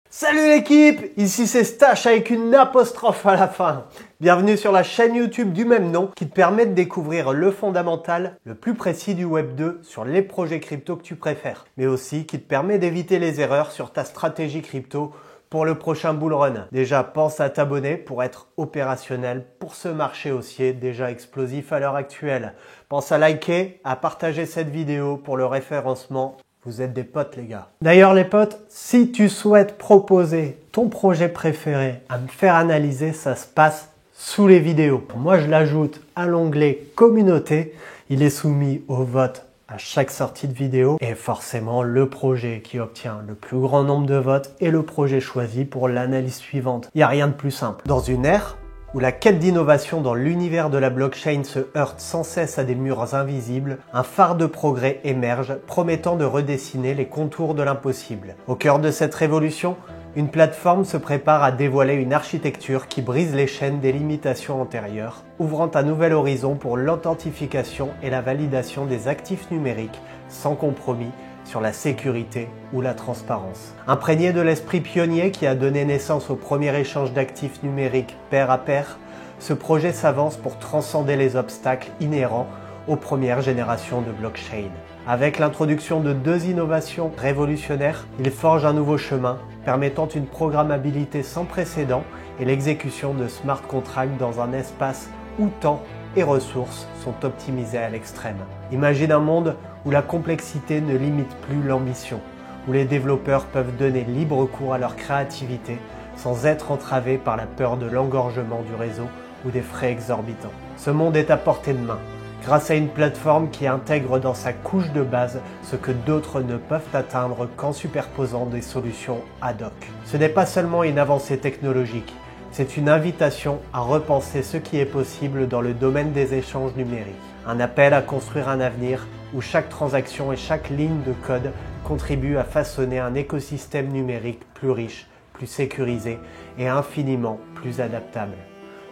Salut l'équipe, ici c'est Stache avec une apostrophe à la fin. Bienvenue sur la chaîne YouTube du même nom qui te permet de découvrir le fondamental le plus précis du Web 2 sur les projets crypto que tu préfères, mais aussi qui te permet d'éviter les erreurs sur ta stratégie crypto pour le prochain bull run. Déjà, pense à t'abonner pour être opérationnel pour ce marché haussier déjà explosif à l'heure actuelle. Pense à liker, à partager cette vidéo pour le référencement. Vous êtes des potes les gars. D'ailleurs les potes, si tu souhaites proposer ton projet préféré à me faire analyser, ça se passe sous les vidéos. Moi je l'ajoute à l'onglet communauté. Il est soumis au vote à chaque sortie de vidéo. Et forcément le projet qui obtient le plus grand nombre de votes est le projet choisi pour l'analyse suivante. Il n'y a rien de plus simple. Dans une ère où la quête d'innovation dans l'univers de la blockchain se heurte sans cesse à des murs invisibles, un phare de progrès émerge, promettant de redessiner les contours de l'impossible. Au cœur de cette révolution, une plateforme se prépare à dévoiler une architecture qui brise les chaînes des limitations antérieures, ouvrant un nouvel horizon pour l'authentification et la validation des actifs numériques, sans compromis sur la sécurité ou la transparence. Imprégné de l'esprit pionnier qui a donné naissance au premier échange d'actifs numériques pair à pair, ce projet s'avance pour transcender les obstacles inhérents aux premières générations de blockchain. Avec l'introduction de deux innovations révolutionnaires, il forge un nouveau chemin permettant une programmabilité sans précédent et l'exécution de smart contracts dans un espace où temps et ressources sont optimisées à l'extrême. Imagine un monde où la complexité ne limite plus l'ambition, où les développeurs peuvent donner libre cours à leur créativité sans être entravés par la peur de l'engorgement du réseau ou des frais exorbitants. Ce monde est à portée de main, grâce à une plateforme qui intègre dans sa couche de base ce que d'autres ne peuvent atteindre qu'en superposant des solutions ad hoc. Ce n'est pas seulement une avancée technologique, c'est une invitation à repenser ce qui est possible dans le domaine des échanges numériques. Un appel à construire un avenir où chaque transaction et chaque ligne de code contribuent à façonner un écosystème numérique plus riche, plus sécurisé et infiniment plus adaptable.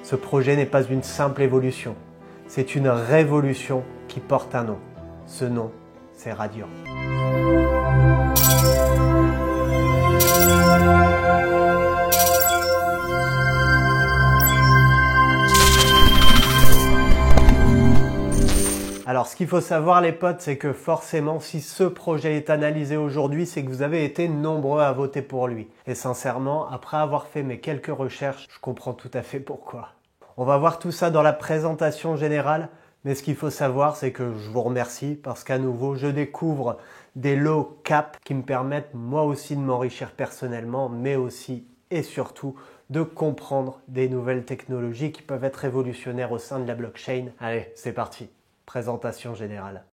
Ce projet n'est pas une simple évolution, c'est une révolution qui porte un nom. Ce nom, c'est Radiant. Alors ce qu'il faut savoir les potes, c'est que forcément si ce projet est analysé aujourd'hui, c'est que vous avez été nombreux à voter pour lui. Et sincèrement, après avoir fait mes quelques recherches, je comprends tout à fait pourquoi. On va voir tout ça dans la présentation générale, mais ce qu'il faut savoir, c'est que je vous remercie parce qu'à nouveau, je découvre des low cap qui me permettent moi aussi de m'enrichir personnellement, mais aussi et surtout de comprendre des nouvelles technologies qui peuvent être révolutionnaires au sein de la blockchain. Allez, c'est parti. Présentation générale.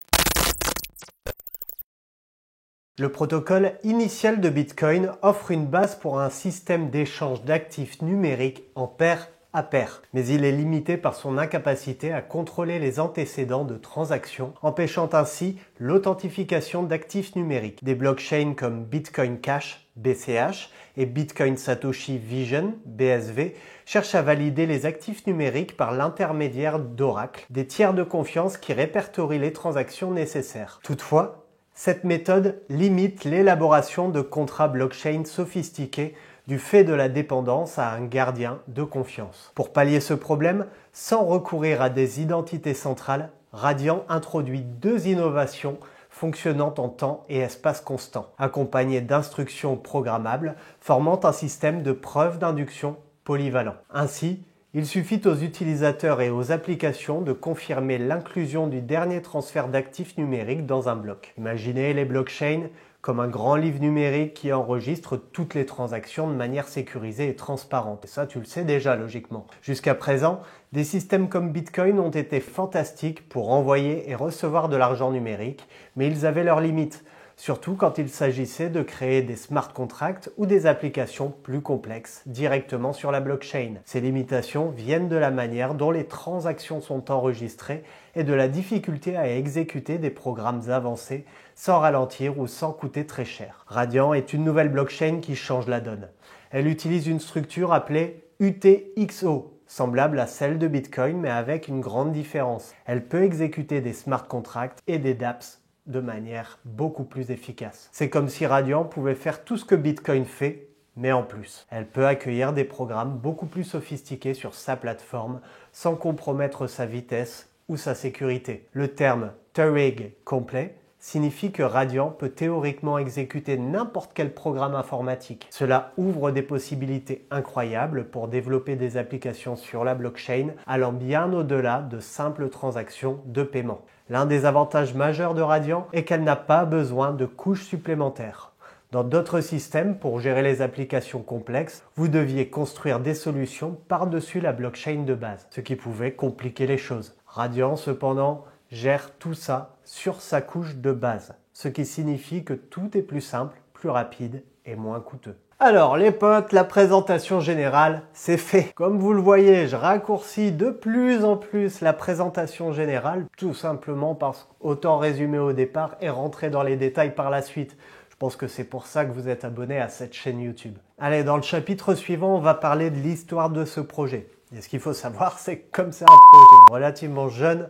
Le protocole initial de Bitcoin offre une base pour un système d'échange d'actifs numériques en pair à pair, mais il est limité par son incapacité à contrôler les antécédents de transactions, empêchant ainsi l'authentification d'actifs numériques. Des blockchains comme Bitcoin Cash, BCH, et Bitcoin Satoshi Vision, BSV, cherchent à valider les actifs numériques par l'intermédiaire d'oracles, des tiers de confiance qui répertorient les transactions nécessaires. Toutefois, cette méthode limite l'élaboration de contrats blockchain sophistiqués du fait de la dépendance à un gardien de confiance. Pour pallier ce problème, sans recourir à des identités centrales, Radiant introduit deux innovations fonctionnant en temps et espace constant, accompagnées d'instructions programmables formant un système de preuve d'induction polyvalent. Ainsi, il suffit aux utilisateurs et aux applications de confirmer l'inclusion du dernier transfert d'actifs numériques dans un bloc. Imaginez les blockchains comme un grand livre numérique qui enregistre toutes les transactions de manière sécurisée et transparente. Et ça, tu le sais déjà logiquement. Jusqu'à présent, des systèmes comme Bitcoin ont été fantastiques pour envoyer et recevoir de l'argent numérique, mais ils avaient leurs limites, surtout quand il s'agissait de créer des smart contracts ou des applications plus complexes directement sur la blockchain. Ces limitations viennent de la manière dont les transactions sont enregistrées et de la difficulté à exécuter des programmes avancés sans ralentir ou sans coûter très cher. Radiant est une nouvelle blockchain qui change la donne. Elle utilise une structure appelée UTXO, semblable à celle de Bitcoin mais avec une grande différence. Elle peut exécuter des smart contracts et des dApps de manière beaucoup plus efficace. C'est comme si Radiant pouvait faire tout ce que Bitcoin fait Mais en plus, elle peut accueillir des programmes beaucoup plus sophistiqués sur sa plateforme sans compromettre sa vitesse ou sa sécurité. Le terme Turing complet signifie que Radiant peut théoriquement exécuter n'importe quel programme informatique. Cela ouvre des possibilités incroyables pour développer des applications sur la blockchain allant bien au-delà de simples transactions de paiement. L'un des avantages majeurs de Radiant est qu'elle n'a pas besoin de couches supplémentaires. Dans d'autres systèmes, pour gérer les applications complexes, vous deviez construire des solutions par-dessus la blockchain de base, ce qui pouvait compliquer les choses. Radiant, cependant, gère tout ça sur sa couche de base, ce qui signifie que tout est plus simple, plus rapide et moins coûteux. Alors les potes, la présentation générale, c'est fait. Comme vous le voyez, je raccourcis de plus en plus la présentation générale, tout simplement parce qu'autant résumer au départ et rentrer dans les détails par la suite. Je pense que c'est pour ça que vous êtes abonné à cette chaîne YouTube. Allez, dans le chapitre suivant, on va parler de l'histoire de ce projet. Et ce qu'il faut savoir, c'est que comme c'est un projet relativement jeune,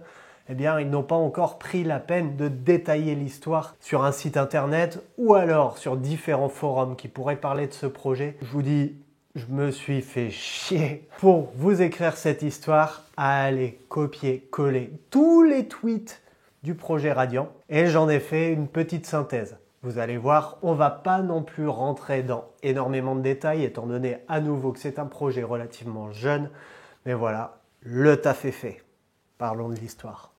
eh bien, ils n'ont pas encore pris la peine de détailler l'histoire sur un site internet ou alors sur différents forums qui pourraient parler de ce projet. Je vous dis, je me suis fait chier pour vous écrire cette histoire à aller copier-coller tous les tweets du projet Radiant et j'en ai fait une petite synthèse. Vous allez voir, on va pas non plus rentrer dans énormément de détails étant donné à nouveau que c'est un projet relativement jeune. Mais voilà, le taf est fait. Parlons de l'histoire.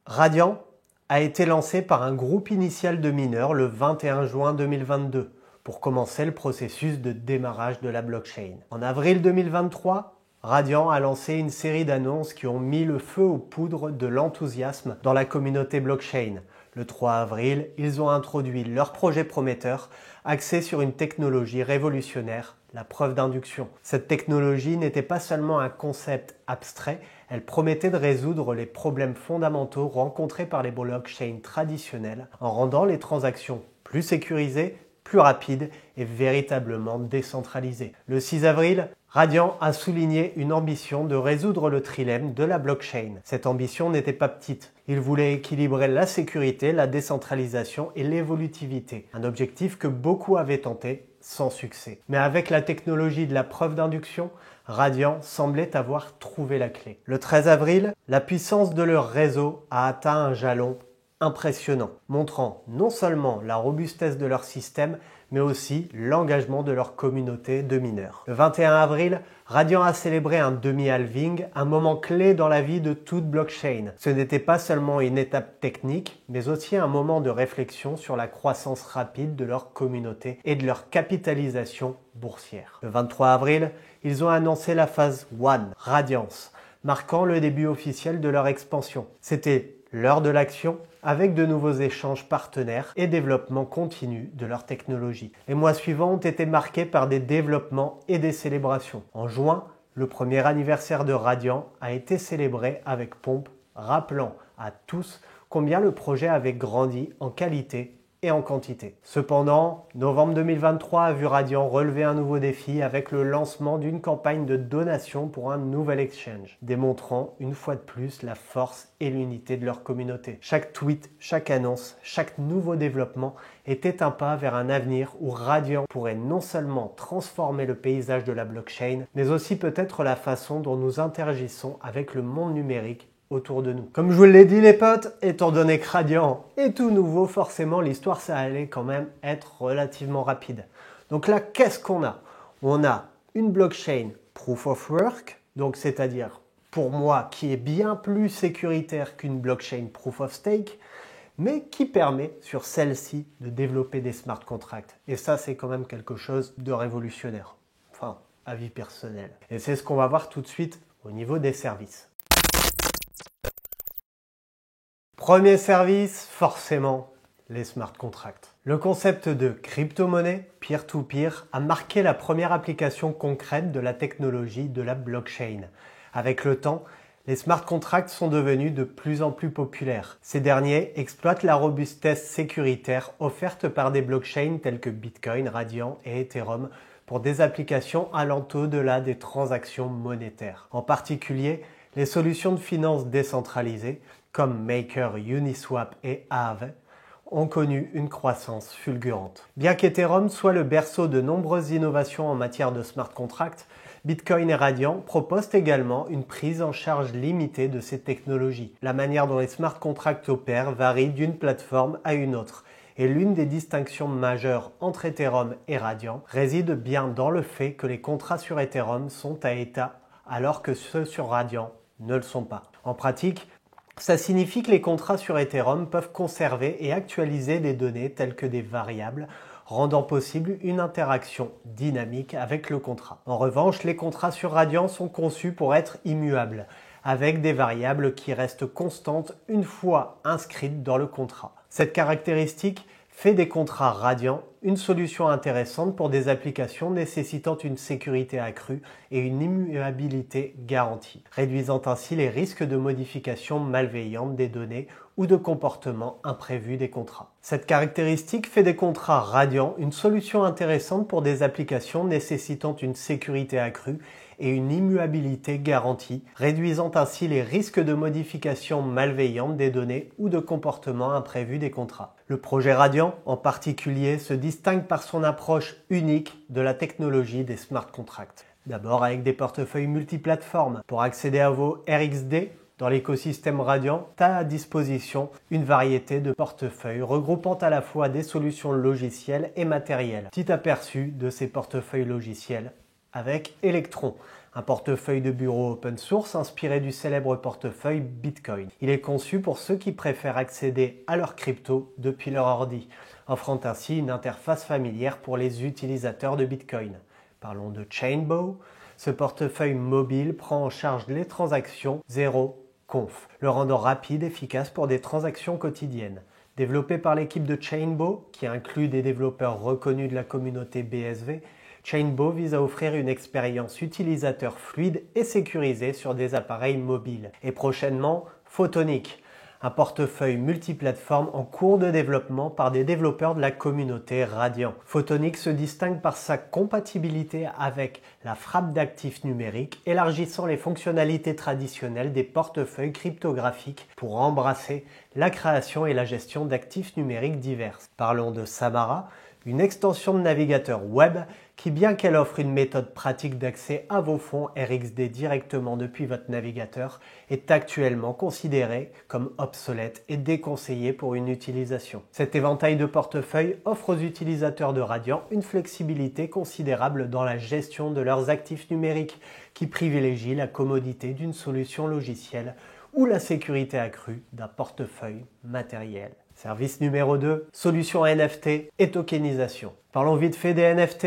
Radiant a été lancé par un groupe initial de mineurs le 21 juin 2022 pour commencer le processus de démarrage de la blockchain. En avril 2023, Radiant a lancé une série d'annonces qui ont mis le feu aux poudres de l'enthousiasme dans la communauté blockchain. Le 3 avril, ils ont introduit leur projet prometteur axé sur une technologie révolutionnaire, la preuve d'induction. Cette technologie n'était pas seulement un concept abstrait, elle promettait de résoudre les problèmes fondamentaux rencontrés par les blockchains traditionnelles en rendant les transactions plus sécurisées, plus rapides et véritablement décentralisées. Le 6 avril, Radiant a souligné une ambition de résoudre le trilemme de la blockchain. Cette ambition n'était pas petite. Il voulait équilibrer la sécurité, la décentralisation et l'évolutivité. Un objectif que beaucoup avaient tenté sans succès. Mais avec la technologie de la preuve d'induction, Radiant semblait avoir trouvé la clé. Le 13 avril, la puissance de leur réseau a atteint un jalon impressionnant, montrant non seulement la robustesse de leur système, mais aussi l'engagement de leur communauté de mineurs. Le 21 avril, Radiant a célébré un demi-halving, un moment clé dans la vie de toute blockchain. Ce n'était pas seulement une étape technique, mais aussi un moment de réflexion sur la croissance rapide de leur communauté et de leur capitalisation boursière. Le 23 avril, ils ont annoncé la phase 1, Radiance, marquant le début officiel de leur expansion. C'était l'heure de l'action, avec de nouveaux échanges partenaires et développement continu de leur technologie. Les mois suivants ont été marqués par des développements et des célébrations. En juin, le premier anniversaire de Radiant a été célébré avec pompe, rappelant à tous combien le projet avait grandi en qualité et en quantité. Cependant, novembre 2023 a vu Radiant relever un nouveau défi avec le lancement d'une campagne de donation pour un nouvel exchange, démontrant une fois de plus la force et l'unité de leur communauté. Chaque tweet, chaque annonce, chaque nouveau développement était un pas vers un avenir où Radiant pourrait non seulement transformer le paysage de la blockchain, mais aussi peut-être la façon dont nous interagissons avec le monde numérique autour de nous. Comme je vous l'ai dit les potes, étant donné que Radiant est tout nouveau, forcément l'histoire ça allait quand même être relativement rapide. Donc là, qu'est-ce qu'on a? On a une blockchain Proof of Work, donc c'est-à-dire pour moi qui est bien plus sécuritaire qu'une blockchain Proof of Stake, mais qui permet sur celle-ci de développer des smart contracts. Et ça c'est quand même quelque chose de révolutionnaire. Enfin, avis personnel. Et c'est ce qu'on va voir tout de suite au niveau des services. Premier service, forcément, les smart contracts. Le concept de crypto-monnaie peer-to-peer a marqué la première application concrète de la technologie de la blockchain. Avec le temps, les smart contracts sont devenus de plus en plus populaires. Ces derniers exploitent la robustesse sécuritaire offerte par des blockchains telles que Bitcoin, Radiant et Ethereum pour des applications allant au-delà des transactions monétaires. En particulier, les solutions de finance décentralisées comme Maker, Uniswap et Aave ont connu une croissance fulgurante. Bien qu'Ethereum soit le berceau de nombreuses innovations en matière de smart contracts, Bitcoin et Radiant proposent également une prise en charge limitée de ces technologies. La manière dont les smart contracts opèrent varie d'une plateforme à une autre. Et l'une des distinctions majeures entre Ethereum et Radiant réside bien dans le fait que les contrats sur Ethereum sont à état alors que ceux sur Radiant ne le sont pas. En pratique, ça signifie que les contrats sur Ethereum peuvent conserver et actualiser des données telles que des variables, rendant possible une interaction dynamique avec le contrat. En revanche, les contrats sur Radiant sont conçus pour être immuables, avec des variables qui restent constantes une fois inscrites dans le contrat. Cette caractéristique fait des contrats Radiant une solution intéressante pour des applications nécessitant une sécurité accrue et une immuabilité garantie, réduisant ainsi les risques de modification malveillante des données ou de comportements imprévus des contrats. Cette caractéristique fait des contrats Radiant une solution intéressante pour des applications nécessitant une sécurité accrue et une immuabilité garantie, réduisant ainsi les risques de modification malveillante des données ou de comportements imprévus des contrats. Le projet Radiant, en particulier, se distingue par son approche unique de la technologie des smart contracts. D'abord avec des portefeuilles multiplateformes. Pour accéder à vos RXD, dans l'écosystème Radiant, tu as à disposition une variété de portefeuilles regroupant à la fois des solutions logicielles et matérielles. Petit aperçu de ces portefeuilles logiciels avec Electron, un portefeuille de bureau open source inspiré du célèbre portefeuille Bitcoin. Il est conçu pour ceux qui préfèrent accéder à leur crypto depuis leur ordi, offrant ainsi une interface familière pour les utilisateurs de Bitcoin. Parlons de Chainbow. Ce portefeuille mobile prend en charge les transactions 0conf, le rendant rapide et efficace pour des transactions quotidiennes. Développé par l'équipe de Chainbow, qui inclut des développeurs reconnus de la communauté BSV, Chainbow vise à offrir une expérience utilisateur fluide et sécurisée sur des appareils mobiles. Et prochainement, Photonic, un portefeuille multiplateforme en cours de développement par des développeurs de la communauté Radiant. Photonic se distingue par sa compatibilité avec la frappe d'actifs numériques, élargissant les fonctionnalités traditionnelles des portefeuilles cryptographiques pour embrasser la création et la gestion d'actifs numériques divers. Parlons de Samara, une extension de navigateur web qui, bien qu'elle offre une méthode pratique d'accès à vos fonds RXD directement depuis votre navigateur, est actuellement considérée comme obsolète et déconseillée pour une utilisation. Cet éventail de portefeuilles offre aux utilisateurs de Radiant une flexibilité considérable dans la gestion de leurs actifs numériques qui privilégie la commodité d'une solution logicielle ou la sécurité accrue d'un portefeuille matériel. Service numéro 2, solution NFT et tokenisation. Parlons vite fait des NFT.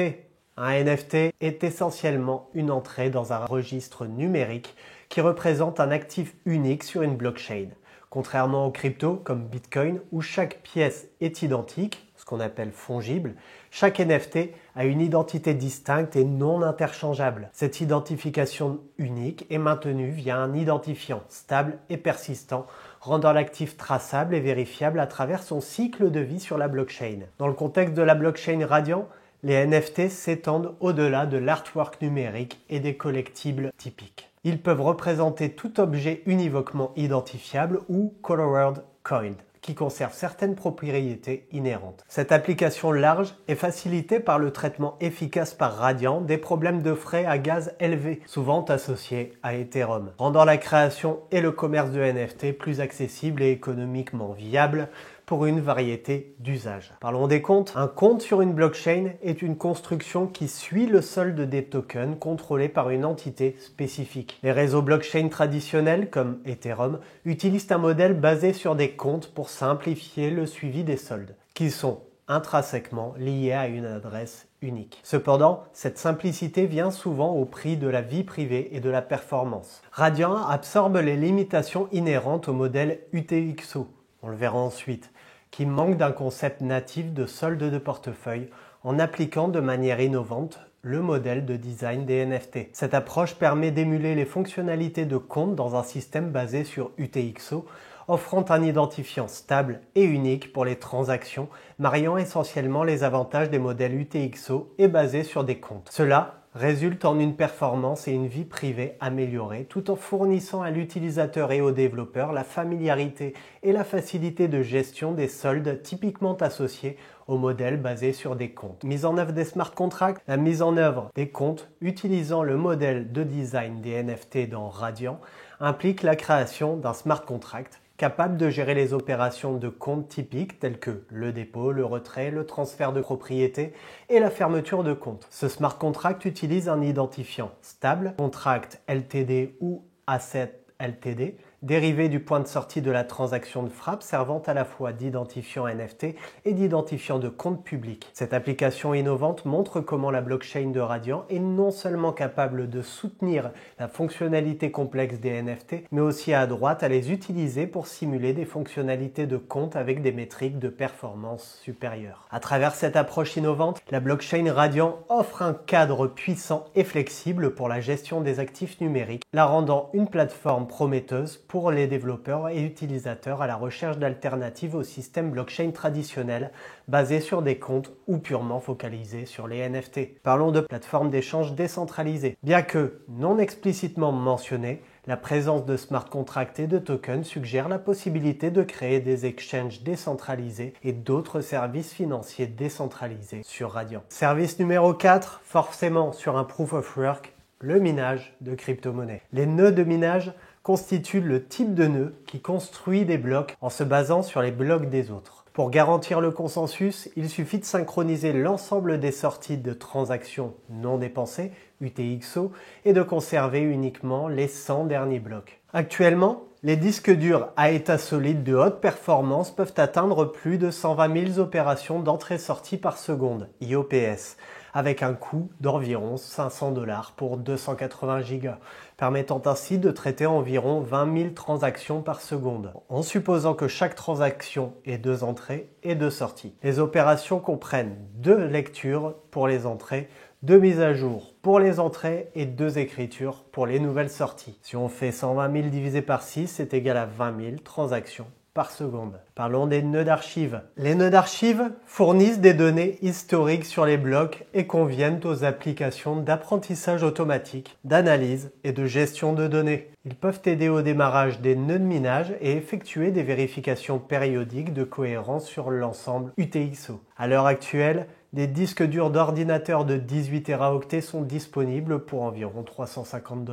Un NFT est essentiellement une entrée dans un registre numérique qui représente un actif unique sur une blockchain. Contrairement aux cryptos comme Bitcoin où chaque pièce est identique, ce qu'on appelle fongible, chaque NFT a une identité distincte et non interchangeable. Cette identification unique est maintenue via un identifiant stable et persistant, rendant l'actif traçable et vérifiable à travers son cycle de vie sur la blockchain. Dans le contexte de la blockchain Radiant, les NFT s'étendent au-delà de l'artwork numérique et des collectibles typiques. Ils peuvent représenter tout objet univoquement identifiable ou colored coined, qui conserve certaines propriétés inhérentes. Cette application large est facilitée par le traitement efficace par Radiant des problèmes de frais à gaz élevés, souvent associés à Ethereum, rendant la création et le commerce de NFT plus accessibles et économiquement viables pour une variété d'usages. Parlons des comptes. Un compte sur une blockchain est une construction qui suit le solde des tokens contrôlés par une entité spécifique. Les réseaux blockchain traditionnels, comme Ethereum, utilisent un modèle basé sur des comptes pour simplifier le suivi des soldes, qui sont intrinsèquement liés à une adresse unique. Cependant, cette simplicité vient souvent au prix de la vie privée et de la performance. Radiant absorbe les limitations inhérentes au modèle UTXO, on le verra ensuite, qui manque d'un concept natif de solde de portefeuille en appliquant de manière innovante le modèle de design des NFT. Cette approche permet d'émuler les fonctionnalités de compte dans un système basé sur UTXO, offrant un identifiant stable et unique pour les transactions, mariant essentiellement les avantages des modèles UTXO et basés sur des comptes. Cela résulte en une performance et une vie privée améliorée, tout en fournissant à l'utilisateur et au développeur la familiarité et la facilité de gestion des soldes typiquement associés au modèle basé sur des comptes. Mise en œuvre des smart contracts, la mise en œuvre des comptes utilisant le modèle de design des NFT dans Radiant implique la création d'un smart contract capable de gérer les opérations de compte typiques telles que le dépôt, le retrait, le transfert de propriété et la fermeture de compte. Ce smart contract utilise un identifiant stable, contract LTD ou asset LTD, dérivé du point de sortie de la transaction de frappe servant à la fois d'identifiant NFT et d'identifiant de compte public. Cette application innovante montre comment la blockchain de Radiant est non seulement capable de soutenir la fonctionnalité complexe des NFT, mais aussi à droite à les utiliser pour simuler des fonctionnalités de compte avec des métriques de performance supérieures. À travers cette approche innovante, la blockchain Radiant offre un cadre puissant et flexible pour la gestion des actifs numériques, la rendant une plateforme prometteuse pour les développeurs et utilisateurs à la recherche d'alternatives au système blockchain traditionnel basé sur des comptes ou purement focalisés sur les NFT. Parlons de plateformes d'échange décentralisées. Bien que non explicitement mentionnée, la présence de smart contracts et de tokens suggère la possibilité de créer des exchanges décentralisés et d'autres services financiers décentralisés sur Radiant. Service numéro 4, forcément sur un proof of work, le minage de crypto-monnaies. Les nœuds de minage constituent le type de nœud qui construit des blocs en se basant sur les blocs des autres. Pour garantir le consensus, il suffit de synchroniser l'ensemble des sorties de transactions non dépensées, UTXO, et de conserver uniquement les 100 derniers blocs. Actuellement, les disques durs à état solide de haute performance peuvent atteindre plus de 120 000 opérations d'entrée-sortie par seconde, IOPS, avec un coût d'environ 500 $ pour 280 Go, permettant ainsi de traiter environ 20 000 transactions par seconde, en supposant que chaque transaction ait 2 entrées et 2 sorties. Les opérations comprennent 2 lectures pour les entrées, 2 mises à jour pour les entrées et 2 écritures pour les nouvelles sorties. Si on fait 120 000 divisé par 6, c'est égal à 20 000 transactions par seconde. Parlons des nœuds d'archives. Les nœuds d'archives fournissent des données historiques sur les blocs et conviennent aux applications d'apprentissage automatique, d'analyse et de gestion de données. Ils peuvent aider au démarrage des nœuds de minage et effectuer des vérifications périodiques de cohérence sur l'ensemble UTXO. À l'heure actuelle, des disques durs d'ordinateur de 18 Teraoctets sont disponibles pour environ 350 $.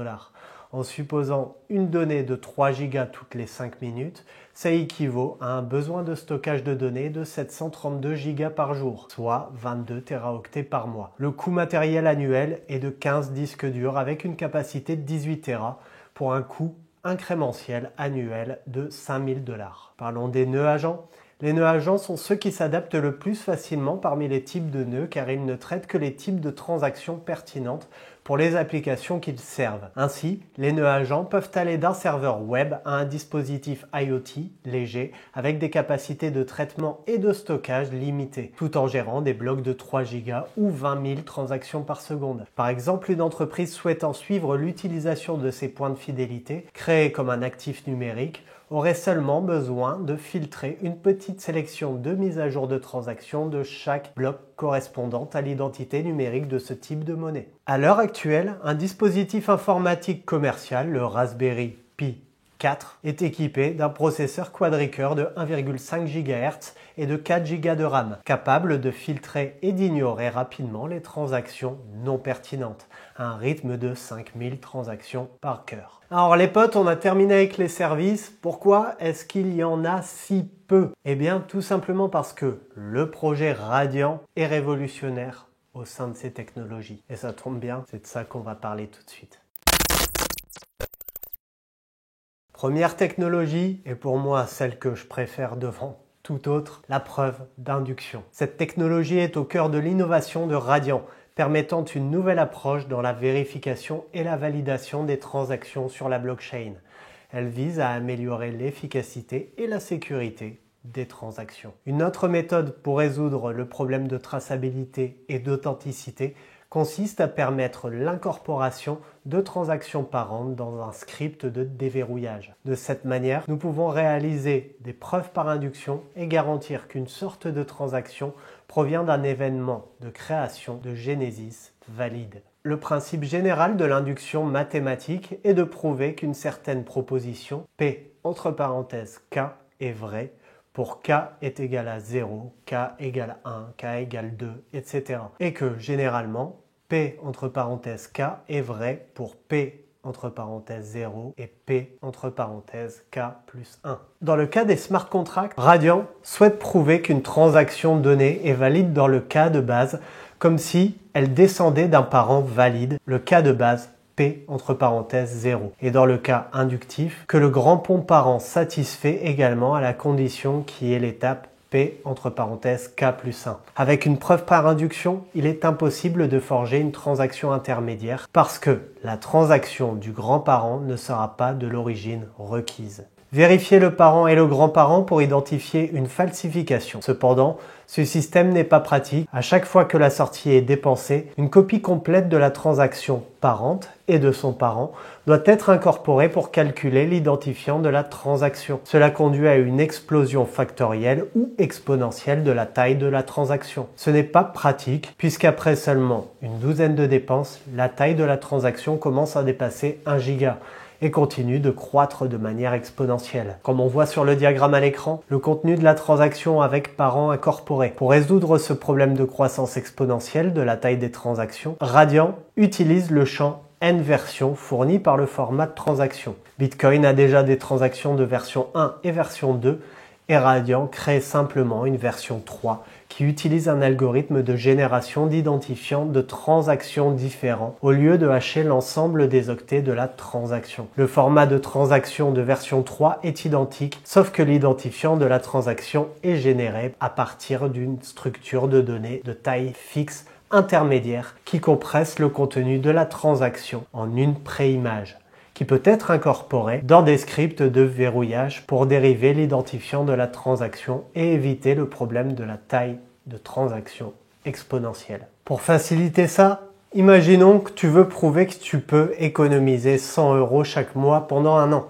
En supposant une donnée de 3 Go toutes les 5 minutes, ça équivaut à un besoin de stockage de données de 732 Go par jour, soit 22 Teraoctets par mois. Le coût matériel annuel est de 15 disques durs avec une capacité de 18 Tera pour un coût incrémentiel annuel de 5 000 $. Parlons des nœuds agents. Les nœuds agents sont ceux qui s'adaptent le plus facilement parmi les types de nœuds car ils ne traitent que les types de transactions pertinentes pour les applications qu'ils servent. Ainsi, les nœuds agents peuvent aller d'un serveur web à un dispositif IoT léger avec des capacités de traitement et de stockage limitées, tout en gérant des blocs de 3 Go ou 20 000 transactions par seconde. Par exemple, une entreprise souhaitant suivre l'utilisation de ses points de fidélité, créés comme un actif numérique, aurait seulement besoin de filtrer une petite sélection de mises à jour de transactions de chaque bloc correspondant à l'identité numérique de ce type de monnaie. À l'heure actuelle, un dispositif informatique commercial, le Raspberry Pi 4, est équipé d'un processeur quadricœur de 1,5 GHz et de 4 Go de RAM, capable de filtrer et d'ignorer rapidement les transactions non pertinentes, à un rythme de 5000 transactions par cœur. Alors les potes, on a terminé avec les services. Pourquoi est-ce qu'il y en a si peu? Eh bien tout simplement parce que le projet Radiant est révolutionnaire au sein de ces technologies. Et ça tombe bien, c'est de ça qu'on va parler tout de suite. Première technologie, et pour moi celle que je préfère devant tout autre, la preuve d'induction. Cette technologie est au cœur de l'innovation de Radiant, permettant une nouvelle approche dans la vérification et la validation des transactions sur la blockchain. Elle vise à améliorer l'efficacité et la sécurité des transactions. Une autre méthode pour résoudre le problème de traçabilité et d'authenticité consiste à permettre l'incorporation de transactions parentes dans un script de déverrouillage. De cette manière, nous pouvons réaliser des preuves par induction et garantir qu'une sorte de transaction provient d'un événement de création de Genesis valide. Le principe général de l'induction mathématique est de prouver qu'une certaine proposition, P entre parenthèses K, est vraie pour K est égal à 0, K égale 1, K égale 2, etc. Et que, généralement, P entre parenthèses K est vrai pour P entre parenthèses 0 et P entre parenthèses K plus 1. Dans le cas des smart contracts, Radian souhaite prouver qu'une transaction donnée est valide dans le cas de base, comme si elle descendait d'un parent valide, le cas de base P entre parenthèses 0. Et dans le cas inductif, que le grand pont parent satisfait également à la condition qui est l'étape P entre parenthèses K plus 1. Avec une preuve par induction, il est impossible de forger une transaction intermédiaire parce que la transaction du grand parent ne sera pas de l'origine requise. Vérifier le parent et le grand-parent pour identifier une falsification. Cependant, ce système n'est pas pratique. À chaque fois que la sortie est dépensée, une copie complète de la transaction parente et de son parent doit être incorporée pour calculer l'identifiant de la transaction. Cela conduit à une explosion factorielle ou exponentielle de la taille de la transaction. Ce n'est pas pratique puisqu'après seulement une douzaine de dépenses, la taille de la transaction commence à dépasser 1 giga. Et continue de croître de manière exponentielle. Comme on voit sur le diagramme à l'écran, le contenu de la transaction avec parent incorporé. Pour résoudre ce problème de croissance exponentielle de la taille des transactions, Radian utilise le champ N-version fourni par le format de transaction. Bitcoin a déjà des transactions de version 1 et version 2, et Radian crée simplement une version 3 qui utilise un algorithme de génération d'identifiants de transactions différents au lieu de hacher l'ensemble des octets de la transaction. Le format de transaction de version 3 est identique, sauf que l'identifiant de la transaction est généré à partir d'une structure de données de taille fixe intermédiaire qui compresse le contenu de la transaction en une préimage, qui peut être incorporé dans des scripts de verrouillage pour dériver l'identifiant de la transaction et éviter le problème de la taille de transaction exponentielle. Pour faciliter ça, imaginons que tu veux prouver que tu peux économiser 100 € chaque mois pendant un an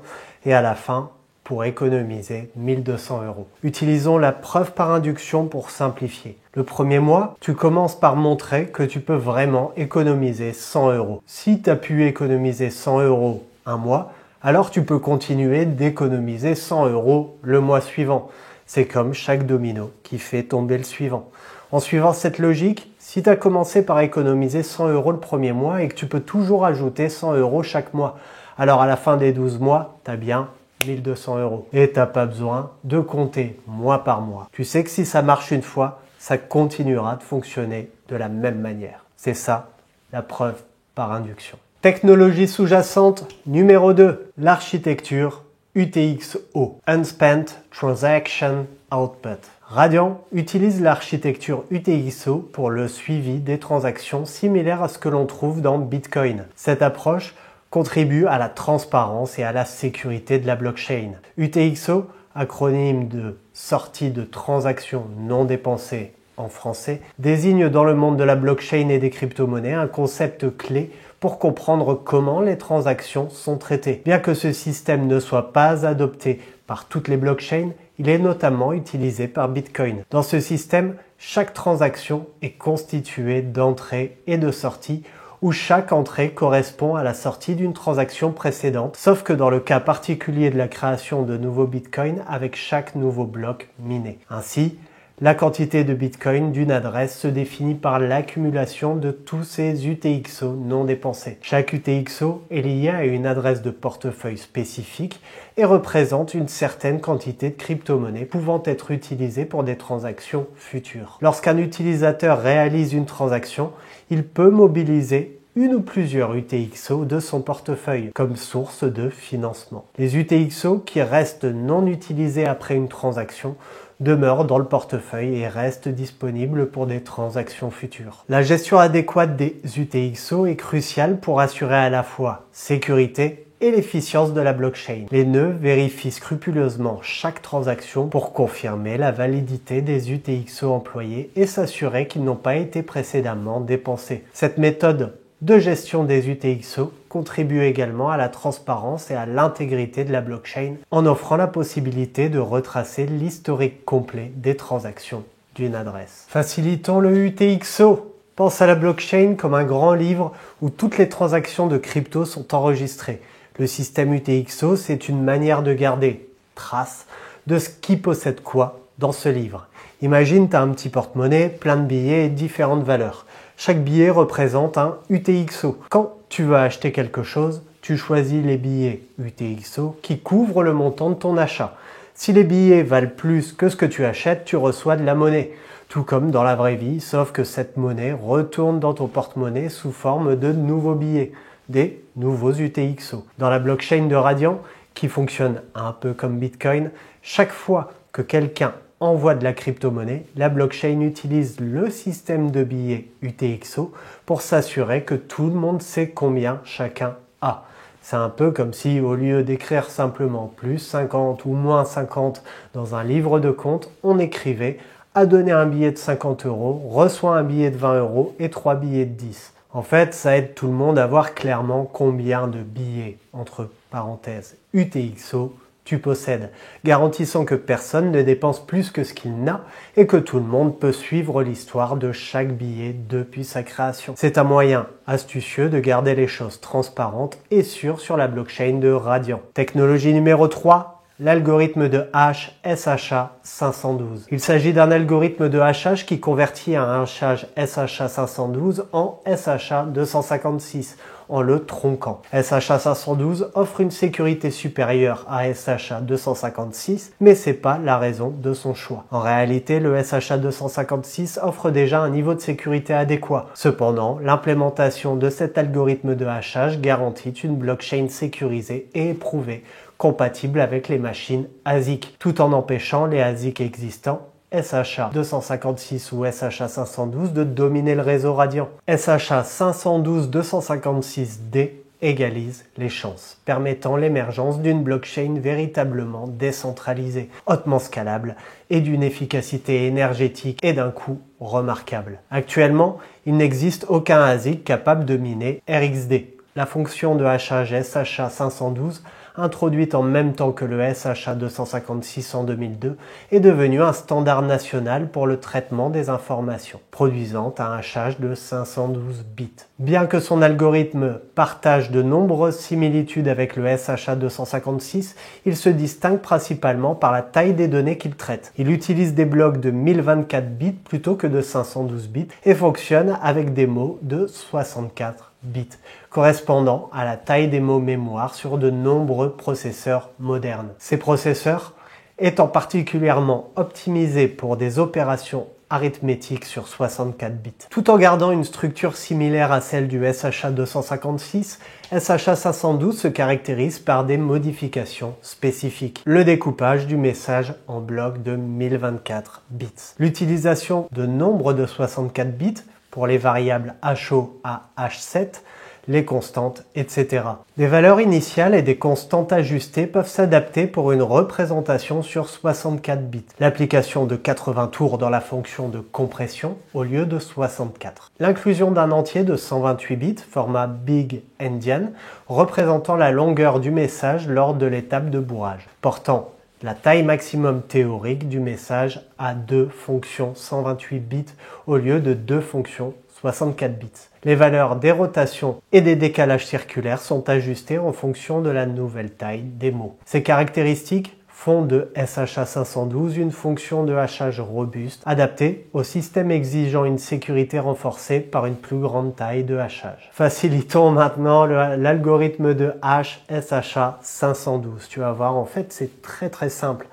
et à la fin, pour économiser 1200 €. Utilisons la preuve par induction pour simplifier. Le premier mois, tu commences par montrer que tu peux vraiment économiser 100 €. Si tu as pu économiser 100 € un mois, alors tu peux continuer d'économiser 100 € le mois suivant. C'est comme chaque domino qui fait tomber le suivant. En suivant cette logique, si tu as commencé par économiser 100 € le premier mois et que tu peux toujours ajouter 100 € chaque mois, alors à la fin des 12 mois, tu as bien 1200 €. Et tu n'as pas besoin de compter mois par mois. Tu sais que si ça marche une fois, ça continuera de fonctionner de la même manière. C'est ça, la preuve par induction. Technologie sous-jacente numéro 2, l'architecture UTXO, Unspent Transaction Output. Radian utilise l'architecture UTXO pour le suivi des transactions similaires à ce que l'on trouve dans Bitcoin. Cette approche contribue à la transparence et à la sécurité de la blockchain. UTXO, acronyme de sortie de transactions non dépensées en français, désigne dans le monde de la blockchain et des crypto-monnaies un concept clé pour comprendre comment les transactions sont traitées. Bien que ce système ne soit pas adopté par toutes les blockchains, il est notamment utilisé par Bitcoin. Dans ce système, chaque transaction est constituée d'entrées et de sorties où chaque entrée correspond à la sortie d'une transaction précédente, sauf que dans le cas particulier de la création de nouveaux bitcoins avec chaque nouveau bloc miné. Ainsi, la quantité de bitcoin d'une adresse se définit par l'accumulation de tous ces UTXO non dépensés. Chaque UTXO est lié à une adresse de portefeuille spécifique et représente une certaine quantité de crypto-monnaies pouvant être utilisées pour des transactions futures. Lorsqu'un utilisateur réalise une transaction, il peut mobiliser une ou plusieurs UTXO de son portefeuille comme source de financement. Les UTXO qui restent non utilisés après une transaction demeurent dans le portefeuille et restent disponibles pour des transactions futures. La gestion adéquate des UTXO est cruciale pour assurer à la fois sécurité et l'efficience de la blockchain. Les nœuds vérifient scrupuleusement chaque transaction pour confirmer la validité des UTXO employés et s'assurer qu'ils n'ont pas été précédemment dépensés. Cette méthode de gestion des UTXO contribue également à la transparence et à l'intégrité de la blockchain en offrant la possibilité de retracer l'historique complet des transactions d'une adresse. Facilitons le UTXO Pense à la blockchain comme un grand livre où toutes les transactions de crypto sont enregistrées. Le système UTXO, c'est une manière de garder trace de ce qui possède quoi dans ce livre. Imagine, tu as un petit porte-monnaie, plein de billets et différentes valeurs. Chaque billet représente un UTXO. Quand tu vas acheter quelque chose, tu choisis les billets UTXO qui couvrent le montant de ton achat. Si les billets valent plus que ce que tu achètes, tu reçois de la monnaie. Tout comme dans la vraie vie, sauf que cette monnaie retourne dans ton porte-monnaie sous forme de nouveaux billets, des nouveaux UTXO. Dans la blockchain de Radiant, qui fonctionne un peu comme Bitcoin, chaque fois que quelqu'un envoie de la crypto-monnaie, la blockchain utilise le système de billets UTXO pour s'assurer que tout le monde sait combien chacun a. C'est un peu comme si, au lieu d'écrire simplement plus 50 ou moins 50 dans un livre de compte, on écrivait « a donné un billet de 50 €, reçoit un billet de 20 € et 3 billets de 10 ». En fait, ça aide tout le monde à voir clairement combien de billets, entre parenthèses, UTXO, tu possèdes, garantissant que personne ne dépense plus que ce qu'il n'a et que tout le monde peut suivre l'histoire de chaque billet depuis sa création. C'est un moyen astucieux de garder les choses transparentes et sûres sur la blockchain de Radiant. Technologie numéro 3, l'algorithme de hash SHA-512. Il s'agit d'un algorithme de hachage qui convertit un hachage SHA-512 en SHA-256 en le tronquant. SHA-512 offre une sécurité supérieure à SHA-256, mais c'est pas la raison de son choix. En réalité, le SHA-256 offre déjà un niveau de sécurité adéquat. Cependant, l'implémentation de cet algorithme de hachage garantit une blockchain sécurisée et éprouvée, compatible avec les machines ASIC, tout en empêchant les ASIC existants SHA-256 ou SHA-512 de dominer le réseau Radiant. SHA-512-256D égalise les chances, permettant l'émergence d'une blockchain véritablement décentralisée, hautement scalable et d'une efficacité énergétique et d'un coût remarquable. Actuellement, il n'existe aucun ASIC capable de miner RXD. La fonction de hachage SHA-512, introduite en même temps que le SHA-256 en 2002, est devenue un standard national pour le traitement des informations, produisant un hachage de 512 bits. Bien que son algorithme partage de nombreuses similitudes avec le SHA-256, il se distingue principalement par la taille des données qu'il traite. Il utilise des blocs de 1024 bits plutôt que de 512 bits et fonctionne avec des mots de 64 bits, correspondant à la taille des mots mémoire sur de nombreux processeurs modernes. Ces processeurs étant particulièrement optimisés pour des opérations arithmétiques sur 64 bits. Tout en gardant une structure similaire à celle du SHA-256, SHA-512 se caractérise par des modifications spécifiques. Le découpage du message en blocs de 1024 bits. L'utilisation de nombres de 64 bits pour les variables HO à H7, les constantes, etc. Des valeurs initiales et des constantes ajustées peuvent s'adapter pour une représentation sur 64 bits. L'application de 80 tours dans la fonction de compression au lieu de 64. L'inclusion d'un entier de 128 bits, format Big Endian, représentant la longueur du message lors de l'étape de bourrage, portant la taille maximum théorique du message à 2 fonctions 128 bits au lieu de 2 fonctions 64 bits. Les valeurs des rotations et des décalages circulaires sont ajustées en fonction de la nouvelle taille des mots. Ces caractéristiques font de SHA-512 une fonction de hachage robuste, adaptée au système exigeant une sécurité renforcée par une plus grande taille de hachage. Facilitons maintenant l'algorithme de hash SHA-512. Tu vas voir, en fait, c'est très simple.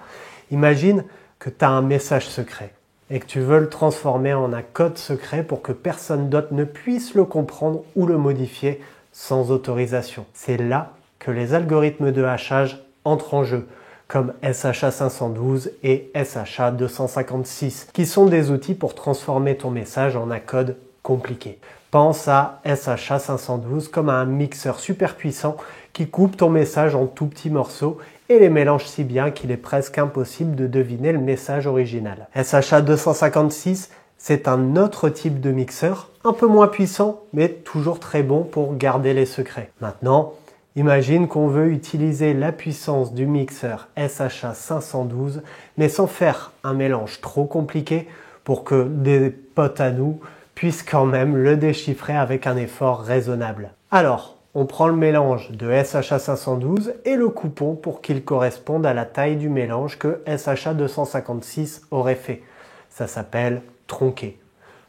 Imagine que tu as un message secret et que tu veux le transformer en un code secret pour que personne d'autre ne puisse le comprendre ou le modifier sans autorisation. C'est là que les algorithmes de hachage entrent en jeu, comme SHA-512 et SHA-256, qui sont des outils pour transformer ton message en un code compliqué. Pense à SHA-512 comme un mixeur super puissant qui coupe ton message en tout petits morceaux et les mélange si bien qu'il est presque impossible de deviner le message original. SHA-256, c'est un autre type de mixeur, un peu moins puissant, mais toujours très bon pour garder les secrets. Maintenant, imagine qu'on veut utiliser la puissance du mixeur SHA-512, mais sans faire un mélange trop compliqué pour que des potes à nous puisse quand même le déchiffrer avec un effort raisonnable. Alors, on prend le mélange de SHA 512 et le coupon pour qu'il corresponde à la taille du mélange que SHA 256 aurait fait. Ça s'appelle tronquer.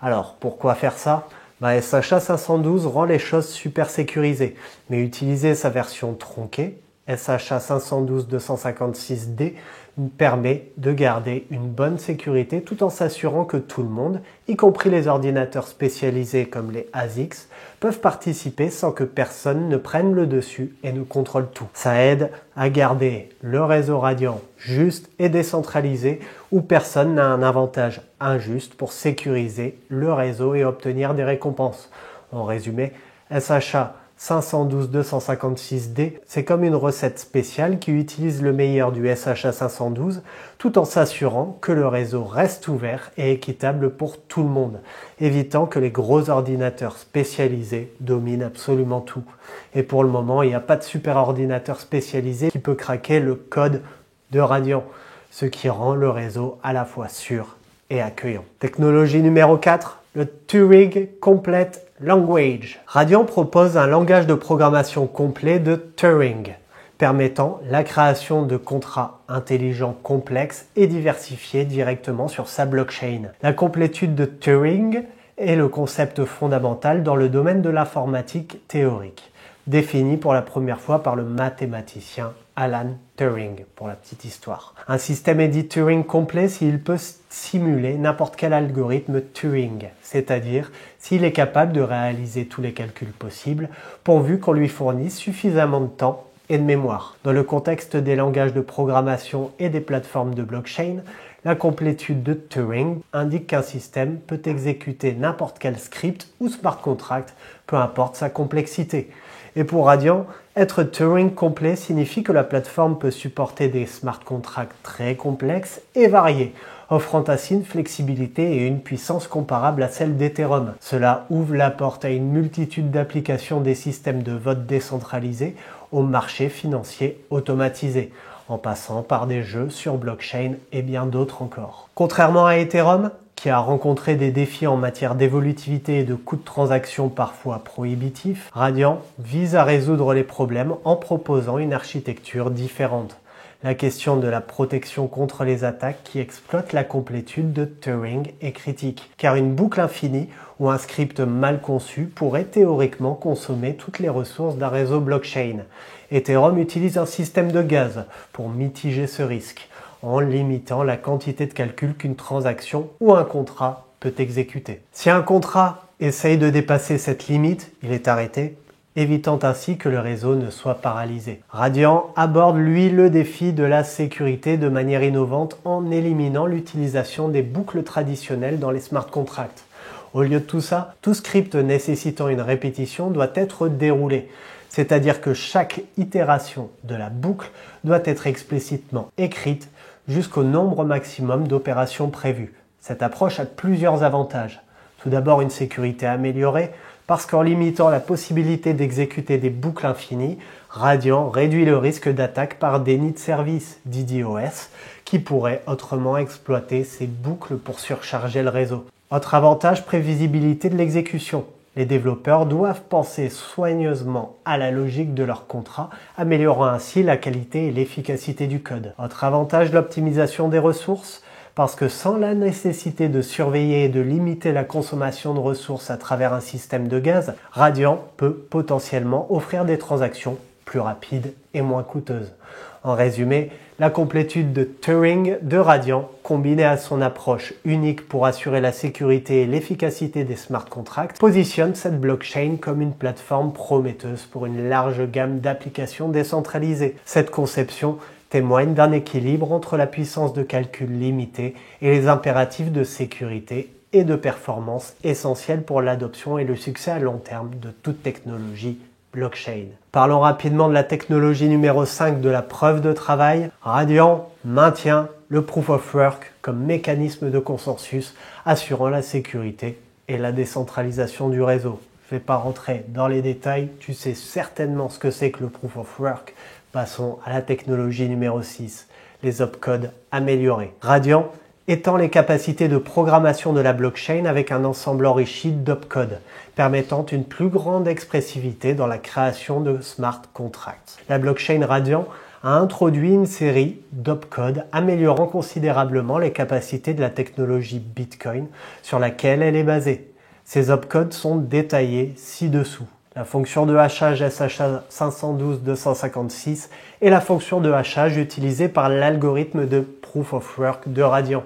Alors, pourquoi faire ça? SHA 512 rend les choses super sécurisées, mais utiliser sa version tronquée, SHA 512-256D, permet de garder une bonne sécurité tout en s'assurant que tout le monde, y compris les ordinateurs spécialisés comme les ASICS, peuvent participer sans que personne ne prenne le dessus et ne contrôle tout. Ça aide à garder le réseau Radiant juste et décentralisé où personne n'a un avantage injuste pour sécuriser le réseau et obtenir des récompenses. En résumé, SHA 512-256D, c'est comme une recette spéciale qui utilise le meilleur du SHA 512 tout en s'assurant que le réseau reste ouvert et équitable pour tout le monde, évitant que les gros ordinateurs spécialisés dominent absolument tout. Et pour le moment, il n'y a pas de super ordinateur spécialisé qui peut craquer le code de Radiant, ce qui rend le réseau à la fois sûr et accueillant. Technologie numéro 4, le Turing Complete Language. Radiant propose un langage de programmation complet de Turing, permettant la création de contrats intelligents complexes et diversifiés directement sur sa blockchain. La complétude de Turing est le concept fondamental dans le domaine de l'informatique théorique, défini pour la première fois par le mathématicien Alan Turing, pour la petite histoire. Un système est dit Turing complet s'il peut simuler n'importe quel algorithme Turing, c'est-à-dire s'il est capable de réaliser tous les calculs possibles, pourvu qu'on lui fournisse suffisamment de temps et de mémoire. Dans le contexte des langages de programmation et des plateformes de blockchain, la complétude de Turing indique qu'un système peut exécuter n'importe quel script ou smart contract, peu importe sa complexité. Et pour Radiant, être Turing complet signifie que la plateforme peut supporter des smart contracts très complexes et variés, offrant ainsi une flexibilité et une puissance comparables à celle d'Ethereum. Cela ouvre la porte à une multitude d'applications des systèmes de vote décentralisés au marché financier automatisé, en passant par des jeux sur blockchain et bien d'autres encore. Contrairement à Ethereum, qui a rencontré des défis en matière d'évolutivité et de coûts de transaction parfois prohibitifs, Radiant vise à résoudre les problèmes en proposant une architecture différente. La question de la protection contre les attaques qui exploitent la complétude de Turing est critique, car une boucle infinie ou un script mal conçu pourrait théoriquement consommer toutes les ressources d'un réseau blockchain. Ethereum utilise un système de gaz pour mitiger ce risque, en limitant la quantité de calcul qu'une transaction ou un contrat peut exécuter. Si un contrat essaye de dépasser cette limite, il est arrêté, évitant ainsi que le réseau ne soit paralysé. Radiant aborde lui le défi de la sécurité de manière innovante en éliminant l'utilisation des boucles traditionnelles dans les smart contracts. Au lieu de tout ça, tout script nécessitant une répétition doit être déroulé, c'est-à-dire que chaque itération de la boucle doit être explicitement écrite jusqu'au nombre maximum d'opérations prévues. Cette approche a plusieurs avantages. Tout d'abord, une sécurité améliorée, parce qu'en limitant la possibilité d'exécuter des boucles infinies, Radiant réduit le risque d'attaque par déni de service, DDoS, qui pourrait autrement exploiter ces boucles pour surcharger le réseau. Autre avantage, prévisibilité de l'exécution. Les développeurs doivent penser soigneusement à la logique de leur contrat, améliorant ainsi la qualité et l'efficacité du code. Autre avantage, l'optimisation des ressources, parce que sans la nécessité de surveiller et de limiter la consommation de ressources à travers un système de gaz, Radiant peut potentiellement offrir des transactions plus rapides et moins coûteuses. En résumé, la complétude de Turing de Radiant, combinée à son approche unique pour assurer la sécurité et l'efficacité des smart contracts, positionne cette blockchain comme une plateforme prometteuse pour une large gamme d'applications décentralisées. Cette conception témoigne d'un équilibre entre la puissance de calcul limitée et les impératifs de sécurité et de performance essentiels pour l'adoption et le succès à long terme de toute technologie blockchain. Parlons rapidement de la technologie numéro 5 de la preuve de travail. Radiant maintient le Proof of Work comme mécanisme de consensus assurant la sécurité et la décentralisation du réseau. Je ne vais pas rentrer dans les détails, tu sais certainement ce que c'est que le Proof of Work. Passons à la technologie numéro 6, les opcodes améliorés. Radiant étend les capacités de programmation de la blockchain avec un ensemble enrichi d'opcodes, permettant une plus grande expressivité dans la création de smart contracts. La blockchain Radiant a introduit une série d'opcodes améliorant considérablement les capacités de la technologie Bitcoin sur laquelle elle est basée. Ces opcodes sont détaillés ci-dessous. La fonction de hachage SHA 512.256 est la fonction de hachage utilisée par l'algorithme de Proof of Work de Radiant.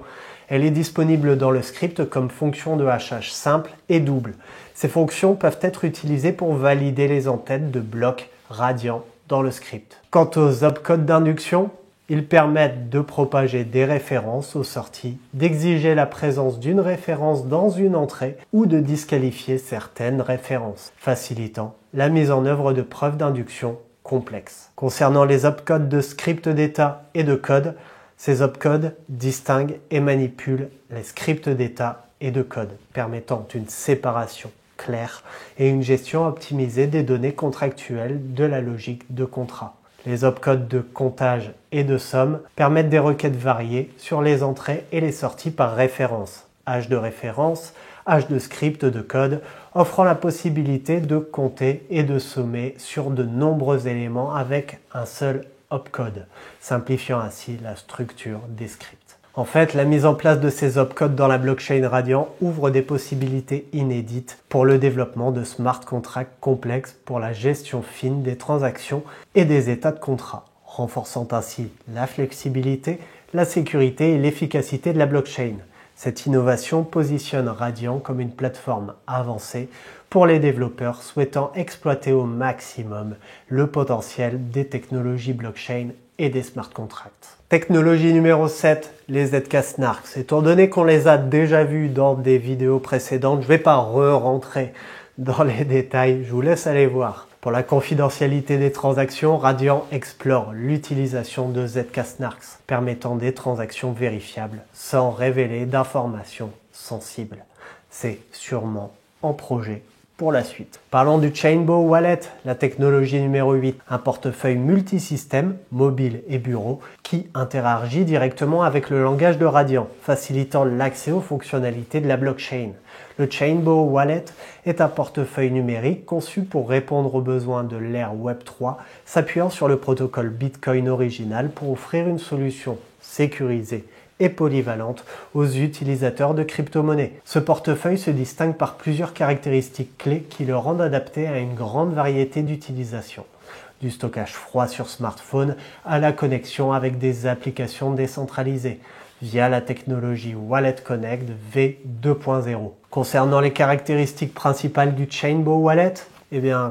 Elle est disponible dans le script comme fonction de hachage simple et double. Ces fonctions peuvent être utilisées pour valider les entêtes de blocs Radiant dans le script. Quant aux opcodes d'induction, ils permettent de propager des références aux sorties, d'exiger la présence d'une référence dans une entrée ou de disqualifier certaines références, facilitant la mise en œuvre de preuves d'induction complexes. Concernant les opcodes de script d'état et de code, ces opcodes distinguent et manipulent les scripts d'état et de code, permettant une séparation claire et une gestion optimisée des données contractuelles de la logique de contrat. Les opcodes de comptage et de somme permettent des requêtes variées sur les entrées et les sorties par référence. H de référence, H de script de code, offrant la possibilité de compter et de sommer sur de nombreux éléments avec un seul opcode, simplifiant ainsi la structure des scripts. En fait, la mise en place de ces opcodes dans la blockchain Radiant ouvre des possibilités inédites pour le développement de smart contracts complexes pour la gestion fine des transactions et des états de contrat, renforçant ainsi la flexibilité, la sécurité et l'efficacité de la blockchain. Cette innovation positionne Radiant comme une plateforme avancée pour les développeurs souhaitant exploiter au maximum le potentiel des technologies blockchain et des smart contracts. Technologie numéro 7, les ZK-SNARKs. Étant donné qu'on les a déjà vus dans des vidéos précédentes, je ne vais pas rentrer dans les détails, je vous laisse aller voir. Pour la confidentialité des transactions, Radiant explore l'utilisation de ZK-SNARKs, permettant des transactions vérifiables sans révéler d'informations sensibles. C'est sûrement en projet pour la suite. Parlons du Chainbow Wallet, la technologie numéro 8, un portefeuille multisystème, mobile et bureau, qui interagit directement avec le langage de Radiant, facilitant l'accès aux fonctionnalités de la blockchain. Le Chainbow Wallet est un portefeuille numérique conçu pour répondre aux besoins de l'ère Web3, s'appuyant sur le protocole Bitcoin original pour offrir une solution sécurisée et polyvalente aux utilisateurs de crypto-monnaies. Ce portefeuille se distingue par plusieurs caractéristiques clés qui le rendent adapté à une grande variété d'utilisations. Du stockage froid sur smartphone à la connexion avec des applications décentralisées via la technologie Wallet Connect V2.0. Concernant les caractéristiques principales du Chainbow Wallet,